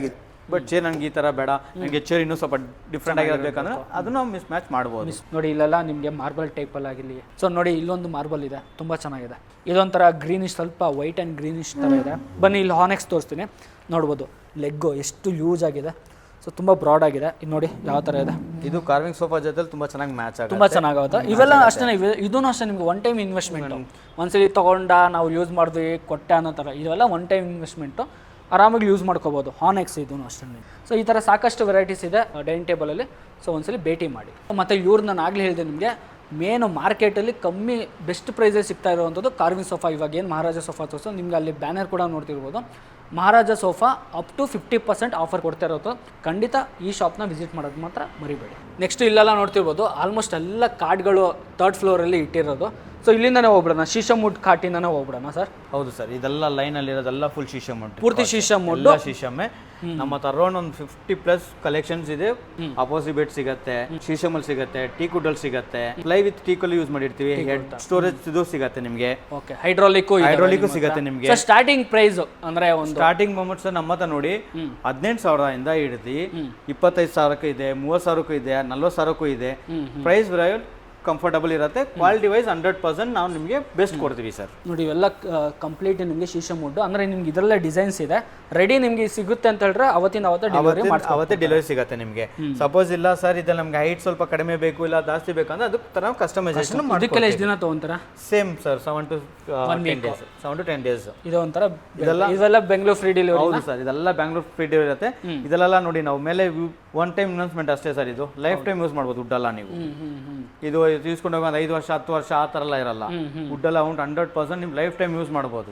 ಬಟ್ ಚೇರ್ ನನಗೆ ಈ ಥರ ಬೇಡ, ನನಗೆ ಚೇರ್ ಇನ್ನೂ ಸ್ವಲ್ಪ ಡಿಫ್ರೆಂಟ್ ಆಗಿರಬೇಕಂದ್ರೆ ಅದನ್ನು ಮಿಸ್ ಮ್ಯಾಚ್ ಮಾಡ್ಬೋದು. ನೋಡಿ ಇಲ್ಲೆಲ್ಲ ನಿಮಗೆ ಮಾರ್ಬಲ್ ಟೈಪಲ್ಲಿ ಆಗಿರಲಿ. ಸೊ ನೋಡಿ ಇಲ್ಲೊಂದು ಮಾರ್ಬಲ್ ಇದೆ, ತುಂಬ ಚೆನ್ನಾಗಿದೆ. ಇದೊಂಥರ ಗ್ರೀನಿಶ್, ಸ್ವಲ್ಪ ವೈಟ್ ಆ್ಯಂಡ್ ಗ್ರೀನಿಶ್ ಥರ ಇದೆ. ಬನ್ನಿ ಇಲ್ಲಿ ಹಾನೆಕ್ಸ್ ತೋರಿಸ್ತೀನಿ, ನೋಡ್ಬೋದು ಲೆಗ್ಗು ಎಷ್ಟು ಯೂಸ್ ಆಗಿದೆ. ಸೊ ತುಂಬ ಬ್ರಾಡ್ ಆಗಿದೆ. ಇದು ನೋಡಿ ಯಾವ ಥರ ಇದೆ. ಇದು ಕಾರ್ವಿಂಗ್ ಸೋಫಾ ಜೊತೆ ತುಂಬ ಚೆನ್ನಾಗಿ ಮ್ಯಾಚ್ ಆಗುತ್ತೆ, ತುಂಬ ಚೆನ್ನಾಗುತ್ತೆ. ಇವೆಲ್ಲ ಅಷ್ಟೇ, ಇದೂ ಅಷ್ಟೇ ನಿಮ್ಗೆ ಒನ್ ಟೈಮ್ ಇನ್ವೆಸ್ಟ್ಮೆಂಟು. ಒಂದ್ಸಲಿ ತೊಗೊಂಡ ನಾವು ಯೂಸ್ ಮಾಡಿದ್ವಿ ಕೊಟ್ಟೆ ಅನ್ನೋ ಥರ, ಇವೆಲ್ಲ ಒನ್ ಟೈಮ್ ಇನ್ವೆಸ್ಟ್ಮೆಂಟು, ಆರಾಮಾಗಿ ಯೂಸ್ ಮಾಡ್ಕೋಬೋದು. ಹಾನೆಕ್ಸ್ ಇದೂ ಅಷ್ಟೇ. ಸೊ ಈ ಥರ ಸಾಕಷ್ಟು ವೆರೈಟೀಸ್ ಇದೆ ಡೈನಿಂಗ್ ಟೇಬಲಲ್ಲಿ. ಸೊ ಒಂದ್ಸಲಿ ಭೇಟಿ ಮಾಡಿ. ಮತ್ತು ಇವ್ರು ನಾನು ಆಗಲೇ ಹೇಳಿದೆ ನಿಮಗೆ, ಮೇನು ಮಾರ್ಕೆಟಲ್ಲಿ ಕಮ್ಮಿ ಬೆಸ್ಟ್ ಪ್ರೈಸೇ ಸಿಗ್ತಾ ಇರುವಂಥದ್ದು ಕಾರ್ವಿಂಗ್ ಸೋಫಾ. ಇವಾಗ ಏನು ಮಹಾರಾಜ ಸೋಫಾ ತೋರಿಸೋ ನಿಮ್ಗೆ ಅಲ್ಲಿ ಬ್ಯಾನರ್ ಕೂಡ ನೋಡ್ತಿರ್ಬೋದು. ಮಹಾರಾಜ ಸೋಫಾ ಅಪ್ ಟು 50% ಆಫರ್ ಕೊಡ್ತಾ ಇರೋದು. ಖಂಡಿತ ಈ ಶಾಪ್ನ ವಿಸಿಟ್ ಮಾಡೋದು ಮಾತ್ರ ಮರಿಬೇಡಿ. ನೆಕ್ಸ್ಟ್ ಇಲ್ಲೆಲ್ಲ ನೋಡ್ತಿರ್ಬೋದು, ಆಲ್ಮೋಸ್ಟ್ ಎಲ್ಲ ಕಾರ್ಡ್ಗಳು 3rd ಫ್ಲೋರಲ್ಲಿ ಇಟ್ಟಿರೋದು. ಸೊ ಇಲ್ಲಿಂದನೇ ಹೋಗ್ಬಿಡೋಣ, ಶೀಶಮ್ ವುಡ್ ಕಾಟಿಂದನೇ ಹೋಗ್ಬಿಡೋಣ ಸರ್. ಹೌದು ಸರ್, ಇದೆಲ್ಲ ಲೈನಲ್ಲಿ ಇರೋದೆಲ್ಲ ಫುಲ್ ಶೀಶಮ್ ಉಂಟು, ಪೂರ್ತಿ ಶೀಶಮ್ ವುಡ್, ಶೀಶಮೇ. ನಮ್ಮ ಹತ್ರ ಅರೌಂಡ್ ಒಂದು 50+ ಕಲೆಕ್ಷನ್ಸ್ ಇದೆ. ಅಪೋಸಿ ಬೆಡ್ ಸಿಗುತ್ತೆ, ಶೀಶಮ್ ಅಲ್ಲಿ ಸಿಗುತ್ತೆ, ಟೀಕ್ ವುಡ್ ಅಲ್ಲಿ ಸಿಗುತ್ತೆ, ಪ್ಲೈ ವಿತ್ ಟೀಕ್ ಅಲ್ಲಿ ಯೂಸ್ ಮಾಡಿರ್ತೀವಿ. ಹೆಡ್ ಸ್ಟೋರೇಜ್ ಇದು ಸಿಗುತ್ತೆ ನಿಮಗೆ. ಓಕೆ, ಹೈಡ್ರಾಲಿಕ್ ಸಿಗುತ್ತೆ ನಿಮಗೆ. ಸ್ಟಾರ್ಟಿಂಗ್ ಪ್ರೈಸ್ ಅಂದ್ರೆ ಒಂದು ಸ್ಟಾರ್ಟಿಂಗ್ ಮೊಮೆಂಟ್ ಸರ್ ನಮ್ಮ ಹತ್ರ ನೋಡಿ 18,000 ಹಿಡಿದು 25,000 ಇದೆ, 30,000 ಇದೆ, 40,000 ಇದೆ. ಪ್ರೈಸ್ ಕಂಫರ್ಟಬಲ್ ಇರುತ್ತೆ. ಕ್ವಾಲಿಟಿ ವೈಸ್ 100% ನಾವು ನಿಮಗೆ ಬೆಸ್ಟ್ ಕೊಡ್ತೀವಿ ಸರ್. ನೋಡಿ ಇವೆಲ್ಲ ಕಂಪ್ಲೀಟ್ ನಿಮಗೆ ಶೀಶಮ್ ವುಡ್, ಅಂದ್ರೆ ನಿಮ್ಗೆ ಇದರಲ್ಲೇ ಡಿಸೈನ್ಸ್ ಇದೆ, ರೆಡಿ ನಿಮ್ಗೆ ಸಿಗುತ್ತೆ ಅಂತ ಹೇಳಿದ್ರೆ ಅವತ್ತೇ ಡೆಲಿವರಿ ಸಿಗುತ್ತೆ ನಿಮಗೆ. ಸಪೋಸ್ ಇಲ್ಲ ಸರ್ ಇದೆಲ್ಲ ನಮ್ಗೆ ಹೈಟ್ ಸ್ವಲ್ಪ ಕಡಿಮೆ ಬೇಕು, ಇಲ್ಲ ಜಾಸ್ತಿ ಬೇಕಂದ್ರೆ ಅದಕ್ಕೆ ತರ ಕಸ್ಟಮೈಸೇಷನ್ ಅದಕ್ಕೆಲ್ಲ ಎಷ್ಟು ದಿನ ತಗೊಂತಾರ? Same sir 7 to 10 days. ಇದು ಒಂಥರ ಇದೆಲ್ಲ ಬೆಂಗಳೂರು ಫ್ರೀ ಡೆಲಿವರಿ. ಹೌದು ಸರ್, ಇದೆಲ್ಲ ಬೆಂಗಳೂರು ಫ್ರೀ ಡೆಲಿವರಿ ಇರುತ್ತೆ. ಇದೆಲ್ಲ ನೋಡಿ ನಾವು ಮೇಲೆ ಒನ್ ಟೈಮ್ ಇನ್ವೆಸ್ಟ್ಮೆಂಟ್ ಅಷ್ಟೇ ಸರ್. ಇದು ಲೈಫ್ ಟೈಮ್ ಯೂಸ್ ಮಾಡ್ಬೋದು ವುಡ್ ಎಲ್ಲ ನೀವು. ಇದು ಯೂಸ್ಕೊಂಡು ಹೋಗಿ 5 ವರ್ಷ 10 ವರ್ಷ ಆ ಥರ ಎಲ್ಲ ಇರಲ್ಲ. ವುಡ್ ಎಲ್ಲ 100% ನೀವು ಲೈಫ್ ಟೈಮ್ ಯೂಸ್ ಮಾಡ್ಬೋದು.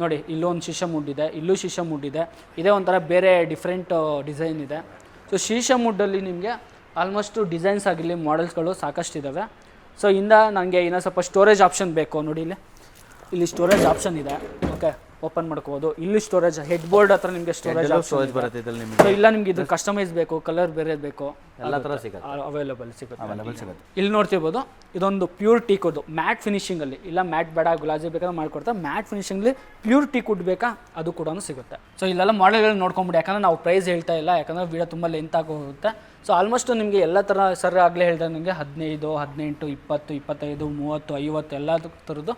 ನೋಡಿ ಇಲ್ಲೊಂದು ಶೀಶಮ್ ವುಡ್ ಇದೆ, ಇಲ್ಲೂ ಶೀಶಮ್ ವುಡ್ ಇದೆ. ಇದೇ ಒಂಥರ ಬೇರೆ ಡಿಫ್ರೆಂಟ್ ಡಿಸೈನ್ ಇದೆ. ಸೊ ಶೀಶಮ್ ವುಡ್ಡಲ್ಲಿ ನಿಮಗೆ ಆಲ್ಮೋಸ್ಟ್ ಡಿಸೈನ್ಸ್ ಆಗಿರಲಿ ಮಾಡೆಲ್ಸ್ಗಳು ಸಾಕಷ್ಟು ಇದ್ದಾವೆ. ಸೊ ಇಂದ ನನಗೆ ಇನ್ನೂ ಸ್ವಲ್ಪ ಸ್ಟೋರೇಜ್ ಆಪ್ಷನ್ ಬೇಕು. ನೋಡಿ ಇಲ್ಲಿ ಸ್ಟೋರೇಜ್ ಆಪ್ಷನ್ ಇದೆ. ಓಕೆ, ಓಪನ್ ಮಾಡ್ಕೋಬೋದು. ಇಲ್ಲಿ ಸ್ಟೋರೇಜ್ ಹೆಡ್ ಬೋರ್ಡ್ ಹತ್ರ ನಿಮಗೆ ಸ್ಟೋರೇಜ್ ಬರುತ್ತೆ ಇದರಲ್ಲಿ ನಿಮಗೆ. ಸೊ ಇಲ್ಲ ನಿಮ್ಗೆ ಇದು ಕಸ್ಟಮೈಸ್ ಬೇಕು, ಕಲರ್ ಬೇರೆ ಬೇಕು, ಎಲ್ಲ ಥರ ಸಿಗುತ್ತೆ, ಅವೈಲೇಬಲ್ ಸಿಗುತ್ತೆ. ಇಲ್ಲಿ ನೋಡ್ತಿರ್ಬೋದು, ಇದೊಂದು ಪ್ಯೂರ್ ಟೀಕ್ ವುಡ್ ಮ್ಯಾಟ್ ಫಿನಿಶಿಂಗಲ್ಲಿ. ಇಲ್ಲ ಮ್ಯಾಟ್ ಬೇಡ ಗುಲಾಜಿ ಬೇಕಾದ್ರೆ ಮಾಡ್ಕೊಡ್ತಾರೆ. ಮ್ಯಾಟ್ ಫಿನಿಶಿಂಗಲ್ಲಿ ಪ್ಯೂರ್ ಟೀಕ್ ವುಡ್ ಬೇಕಾ ಅದು ಕೂಡ ಸಿಗುತ್ತೆ. ಸೊ ಇಲ್ಲೆಲ್ಲ ಮಾಡೆಲ್ಗಳು ನೋಡ್ಕೊಂಬಿಡಿ, ಯಾಕಂದರೆ ನಾವು ಪ್ರೈಸ್ ಹೇಳ್ತಾ ಇಲ್ಲ, ಯಾಕಂದರೆ ವಿಡಿಯೋ ತುಂಬ ಲೆಂತ್ ಆಗೋಗುತ್ತೆ. ಸೊ ಆಲ್ಮೋಸ್ಟ್ ನಿಮಗೆ ಎಲ್ಲ ಥರ ಸರ್ ಆಗಲೇ ಹೇಳಿದೆ ನಿಮಗೆ 15, 18, 20, 25, 30, 50 ಎಲ್ಲ ಥರದ್ದು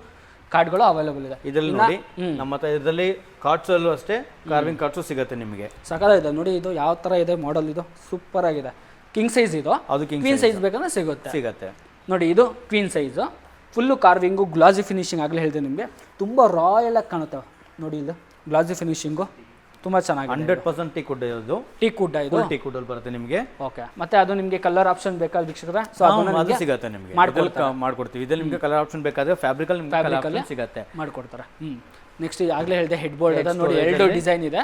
ಕಾರ್ಡ್ಗಳು ಅವೈಲೇಬಲ್ ಇದೆ. ಇದರಲ್ಲಿ ನೋಡಿ ನಮ್ಮ ಹತ್ರ ಇದರಲ್ಲಿ ಕಾರ್ಡ್ಸಲ್ಲೂ ಅಷ್ಟೇ ಕಾರ್ವಿಂಗ್ ಕಾರ್ಡ್ಸು ಸಿಗುತ್ತೆ ನಿಮಗೆ. ಸಕಾಲ ನೋಡಿ ಇದು ಯಾವ ಥರ ಇದೆ ಮಾಡೆಲ್, ಇದು ಸೂಪರ್ ಆಗಿದೆ. ಕಿಂಗ್ ಸೈಜ್ ಇದು, ಅದು ಕ್ವೀನ್ ಸೈಜ್ ಬೇಕಂದ್ರೆ ಸಿಗುತ್ತೆ. ನೋಡಿ ಇದು ಕ್ವೀನ್ ಸೈಜು, ಫುಲ್ಲು ಕಾರ್ವಿಂಗು, ಗ್ಲಾಸಿ ಫಿನಿಶಿಂಗ್ ಆಗಲೇ ಹೇಳಿದೆ ನಿಮಗೆ. ತುಂಬ ರಾಯಲ್ ಆಗಿ ಕಾಣುತ್ತೆ. ನೋಡಿ ಇದು ಗ್ಲಾಸಿ ಫಿನಿಶಿಂಗು ತುಂಬ ಚೆನ್ನಾಗಿ 100% ಟೀಕ್ ವುಡ್ ಇರೋದು. ಟೀಕ್ ವುಡ್ ಇದು ಟೀಕ್ ವುಡ್ ಅಲ್ಲಿ ಬರುತ್ತೆ ನಿಮಗೆ. ಓಕೆ, ಮತ್ತೆ ಅದು ನಿಮಗೆ ಕಲರ್ ಆಪ್ಷನ್ ಬೇಕಾದ ವೀಕ್ಷಕರೇ, ಸೊ ಅದು ಸಿಗುತ್ತೆ ನಿಮಗೆ, ಮಾಡ್ಕೊಡ್ತೀವಿ. ಇದ್ರಲ್ಲಿ ನಿಮಗೆ ಕಲರ್ ಆಪ್ಷನ್ ಬೇಕಾದ್ರೆ ಫ್ಯಾಬ್ರಿಕ್ ಅಲ್ಲಿ ನಿಮಗೆ ಕಲರ್ ಆಪ್ಷನ್ ಸಿಗುತ್ತೆ, ಮಾಡ್ಕೊಡ್ತಾರೆ. ನೆಕ್ಸ್ಟ್ ಆಗಲೇ ಹೇಳಿದೆ ಹೆಡ್ ಬೋರ್ಡ್ ಇದೆ. ನೋಡಿ 2 ಡಿಸೈನ್ ಇದೆ,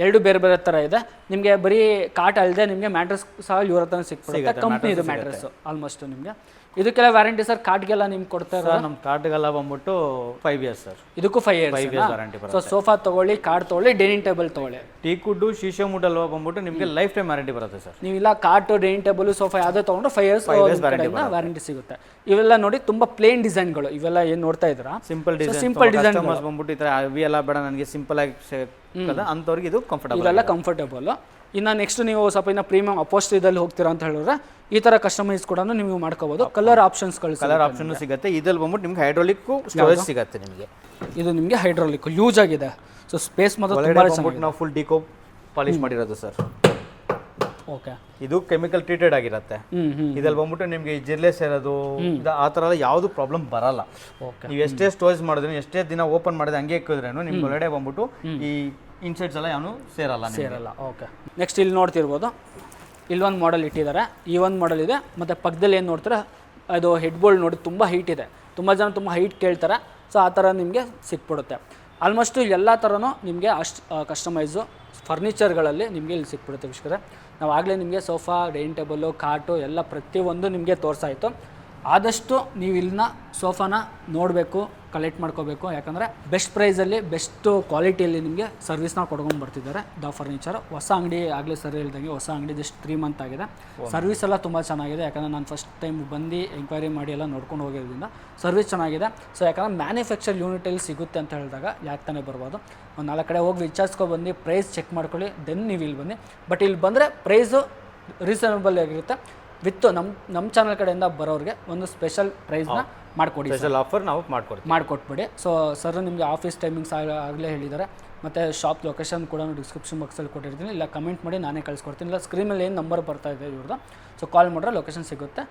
2 ಬೇರೆ ಬೇರೆ ಥರ ಇದೆ. ನಿಮಗೆ ಬರೀ ಕಾಟ್ ಅಲ್ಲದೆ ನಿಮಗೆ ಮ್ಯಾಟ್ರೆಸ್ ಸಹ ಇವ್ರ ಹತ್ರ ಸಿಗುತ್ತೆ. ಕಂಪ್ನಿ ಇದು ಮ್ಯಾಟ್ರೆಸ್ ಆಲ್ಮೋಸ್ಟ್ ನಿಮಗೆ. ಇದಕ್ಕೆಲ್ಲ ವ್ಯಾರಂಟಿ ಸರ್? ಕಾರ್ಡ್ಗೆಲ್ಲ ನಿಮ್ಗೆ ಕೊಡ್ತಾರೆ? ನಮ್ಮ ಕಾರ್ಡ್ಗೆಲ್ಲ ಬಂದ್ಬಿಟ್ಟು 5 years ಸರ್. ಇದಕ್ಕೂ 5 years ವ್ಯಾರಂಟಿ ಬರುತ್ತೆ. ಸೊ ಸೋಫಾ ತಗೊಳ್ಳಿ, ಕಾರ್ಡ್ ತಗೊಳ್ಳಿ, ಡೈನಿಂಗ್ ಟೇಬಲ್ ತಗೊಳ್ಳಿ. ಟೀಕ್ ವುಡ್, ಶೀಶಮ್ ವುಡ್ ಅಲ್ವಾ ಬಂದ್ಬಿಟ್ಟು ನಿಮಗೆ ಲೈಫ್ ಟೈಮ್ ವ್ಯಾರಂಟಿ ಬರುತ್ತೆ ಸರ್. ನೀವಿಲ್ಲ ಕಾರ್ಟ್, ಡೈನಿಂಗ್ ಟೇಬಲ್, ಸೋಫಾ ಯಾವುದೇ ತೊಗೊಂಡ್ರೆ 5 years ವ್ಯಾರಂಟಿ ಸಿಗುತ್ತೆ. ಇವೆಲ್ಲ ನೋಡಿ ತುಂಬ ಪ್ಲೇನ್ ಡಿಸೈನ್ಗಳು, ಇವೆಲ್ಲ ಏನು ನೋಡ್ತಾ ಇದ್ದೀರಾ ಸಿಂಪಲ್ ಡಿಸೈನ್ ಬಂದ್ಬಿಟ್ಟು ಈ ಥರ ಅವಿ ಎಲ್ಲ ಬೇಡ ನನಗೆ ಸಿಂಪಲ್ ಆಗಿ ಅಂಥವ್ರಿಗೆ ಇದು ಕಂಫರ್ಟಬಲ್, ಇವೆಲ್ಲ ಕಂಫರ್ಟಬಲ್. ಇನ್ನು ನೆಕ್ಸ್ಟ್ ನೀವು ಸ್ವಲ್ಪ ಇನ್ನು ಪ್ರೀಮಿಯಂ ಅಪೋಸ್ಟ್ರಿದಲ್ಲಿ ಹೋಗ್ತೀರಾ ಅಂತ ಹೇಳಿದ್ರೆ ಈ ಥರ ಕಸ್ಟಮೈಸ್ ಕೂಡ ನೀವು ಮಾಡ್ಕೋಬೋದು. ಕಲರ್ ಆಪ್ಷನ್ಸ್ಗಳು ಸಿಗುತ್ತೆ. ಇದ್ರಲ್ಲಿ ಬಂದ್ಬಿಟ್ಟು ನಿಮ್ಗೆ ಹೈಡ್ರಾಲಿಕ್ ಸ್ಟೋರೇಜ್ ಸಿಗುತ್ತೆ ನಿಮಗೆ. ಇದು ನಿಮಗೆ ಹೈಡ್ರಾಲಿಕ್ ಯೂಸ್ ಆಗಿದೆ. ಸೊ ಸ್ಪೇಸ್ ಮಾತ್ರ ನಾವು ಫುಲ್ ಡಿಕೋ ಪಾಲಿಶ್ ಮಾಡಿರೋದು ಸರ್. ಓಕೆ, ಇದು ಕೆಮಿಕಲ್ ಟ್ರೀಟೆಡ್ ಆಗಿರುತ್ತೆ. ಇದ್ರಲ್ಲಿ ಬಂದ್ಬಿಟ್ಟು ನಿಮಗೆ ಜಿರ್ಲೆ ಸೇರೋದು ಆ ಥರ ಎಲ್ಲ ಯಾವುದು ಪ್ರಾಬ್ಲಮ್ ಬರಲ್ಲ. ನೀವು ಎಷ್ಟೇ ಸ್ಟೋರೇಜ್ ಮಾಡಿದ್ರೆ, ಎಷ್ಟೇ ದಿನ ಓಪನ್ ಮಾಡಿದ್ರೆ ಹಂಗೆ ಇಕ್ಕಿದ್ರೇನು ನಿಮ್ಗೆ ಒಳಗಡೆ ಬಂದ್ಬಿಟ್ಟು ಈ ಇನ್ಸೈಡ್ಸ್ ಎಲ್ಲ ಯಾವನು ಸೇರಲ್ಲ. ಓಕೆ, ನೆಕ್ಸ್ಟ್ ಇಲ್ಲಿ ನೋಡ್ತಿರ್ಬೋದು, ಇಲ್ಲೊಂದು ಮಾಡೆಲ್ ಇಟ್ಟಿದ್ದಾರೆ. ಈ ಒಂದು ಮಾಡೆಲ್ ಇದೆ. ಮತ್ತು ಪಕ್ಕದಲ್ಲಿ ಏನು ನೋಡ್ತಾರೆ ಅದು ಹೆಡ್ ಬೋಲ್ಡ್ ನೋಡಿ ತುಂಬ ಹೈಟ್ ಇದೆ. ತುಂಬ ಜನ ತುಂಬ ಹೈಟ್ ಕೇಳ್ತಾರೆ. ಸೊ ಆ ಥರ ನಿಮಗೆ ಸಿಕ್ಬಿಡುತ್ತೆ. ಆಲ್ಮೋಸ್ಟು ಎಲ್ಲ ಥರನೂ ನಿಮಗೆ ಅಷ್ಟು ಕಸ್ಟಮೈಸು ಫರ್ನಿಚರ್ಗಳಲ್ಲಿ ನಿಮಗೆ ಇಲ್ಲಿ ಸಿಕ್ಬಿಡುತ್ತೆ ವೀಕ್ಷಕರೇ. ನಾವು ಆಗಲೇ ನಿಮಗೆ ಸೋಫಾ, ಡೈನಿಂಗ್ ಟೇಬಲ್ಲು, ಕಾಟು ಎಲ್ಲ ಪ್ರತಿಯೊಂದು ನಿಮಗೆ ತೋರಿಸಾಯಿತು. ಆದಷ್ಟು ನೀವು ಇಲ್ಲಿನ ಸೋಫಾನ ನೋಡಬೇಕು, ಕಲೆಕ್ಟ್ ಮಾಡ್ಕೋಬೇಕು. ಯಾಕಂದರೆ ಬೆಸ್ಟ್ ಪ್ರೈಸಲ್ಲಿ ಬೆಸ್ಟ್ ಕ್ವಾಲಿಟಿಯಲ್ಲಿ ನಿಮಗೆ ಸರ್ವಿಸ್ನ ಕೊಡ್ಕೊಂಡು ಬರ್ತಿದ್ದಾರೆ ದ ಫರ್ನಿಚರ್. ಹೊಸ ಅಂಗಡಿ ಆಗಲೇ ಸರಿ ಹೇಳ್ದಂಗೆ ಹೊಸ ಅಂಗಡಿ ಜಸ್ಟ್ 3 ಮಂತ್ ಆಗಿದೆ. ಸರ್ವಿಸ್ ಎಲ್ಲ ತುಂಬ ಚೆನ್ನಾಗಿದೆ. ಯಾಕಂದರೆ ನಾನು ಫಸ್ಟ್ ಟೈಮ್ ಬಂದು ಎಂಕ್ವೈರಿ ಮಾಡಿ ಎಲ್ಲ ನೋಡ್ಕೊಂಡು ಹೋಗೋದ್ರಿಂದ ಸರ್ವಿಸ್ ಚೆನ್ನಾಗಿದೆ. ಸೊ ಯಾಕಂದರೆ ಮ್ಯಾನುಫ್ಯಾಕ್ಚರ್ ಯೂನಿಟಲ್ಲಿ ಸಿಗುತ್ತೆ ಅಂತ ಹೇಳಿದಾಗ ಯಾಕೆ ತಾನೇ ಬರ್ಬೋದು. ಒಂದು 4 ಕಡೆ ಹೋಗಿ ವಿಚಾರಿಸ್ಕೊಬಂದು ಪ್ರೈಸ್ ಚೆಕ್ ಮಾಡ್ಕೊಳ್ಳಿ, ದೆನ್ ನೀವು ಇಲ್ಲಿ ಬನ್ನಿ. ಬಟ್ ಇಲ್ಲಿ ಬಂದರೆ ಪ್ರೈಸು ರೀಸನಬಲ್ ಆಗಿರುತ್ತೆ. ವಿತ್ ನಮ್ಮ ಚಾನಲ್ ಕಡೆಯಿಂದ ಬರೋರಿಗೆ ಒಂದು ಸ್ಪೆಷಲ್ ಪ್ರೈಸ್ನ ಮಾಡಿಕೊಡಿ, ಸ್ಪೆಷಲ್ ಆಫರ್ ನಾವು ಮಾಡಿಕೊಟ್ಬಿಡಿ. ಸೊ ಸರ್ ನಿಮಗೆ ಆಫೀಸ್ ಟೈಮಿಂಗ್ಸ್ ಆಗಲೇ ಹೇಳಿದ್ದಾರೆ, ಮತ್ತು ಶಾಪ್ ಲೊಕೇಶನ್ ಕೂಡ ಡಿಸ್ಕ್ರಿಪ್ಷನ್ ಬಾಕ್ಸಲ್ಲಿ ಕೊಟ್ಟಿರ್ತೀನಿ. ಇಲ್ಲ ಕಮೆಂಟ್ ಮಾಡಿ ನಾನೇ ಕಳಿಸ್ಕೊಡ್ತೀನಿ. ಇಲ್ಲ ಸ್ಕ್ರೀನಲ್ಲಿ ಏನು ನಂಬರ್ ಬರ್ತಾ ಇದೆ ಇವ್ರದ್ದು, ಸೊ ಕಾಲ್ ಮಾಡಿದ್ರೆ ಲೊಕೇಶನ್ ಸಿಗುತ್ತೆ.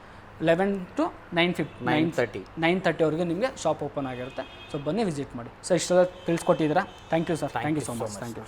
11 to 9:30 ನಿಮಗೆ ಶಾಪ್ ಓಪನ್ ಆಗಿರುತ್ತೆ. ಸೊ ಬನ್ನಿ ವಿಸಿಟ್ ಮಾಡಿ. ಸೊ ಇಷ್ಟೆಲ್ಲ ತಿಳಿಸ್ಕೊಟ್ಟಿದ್ದೀರಾ. Thank you sir. Thank you so much. Thank you.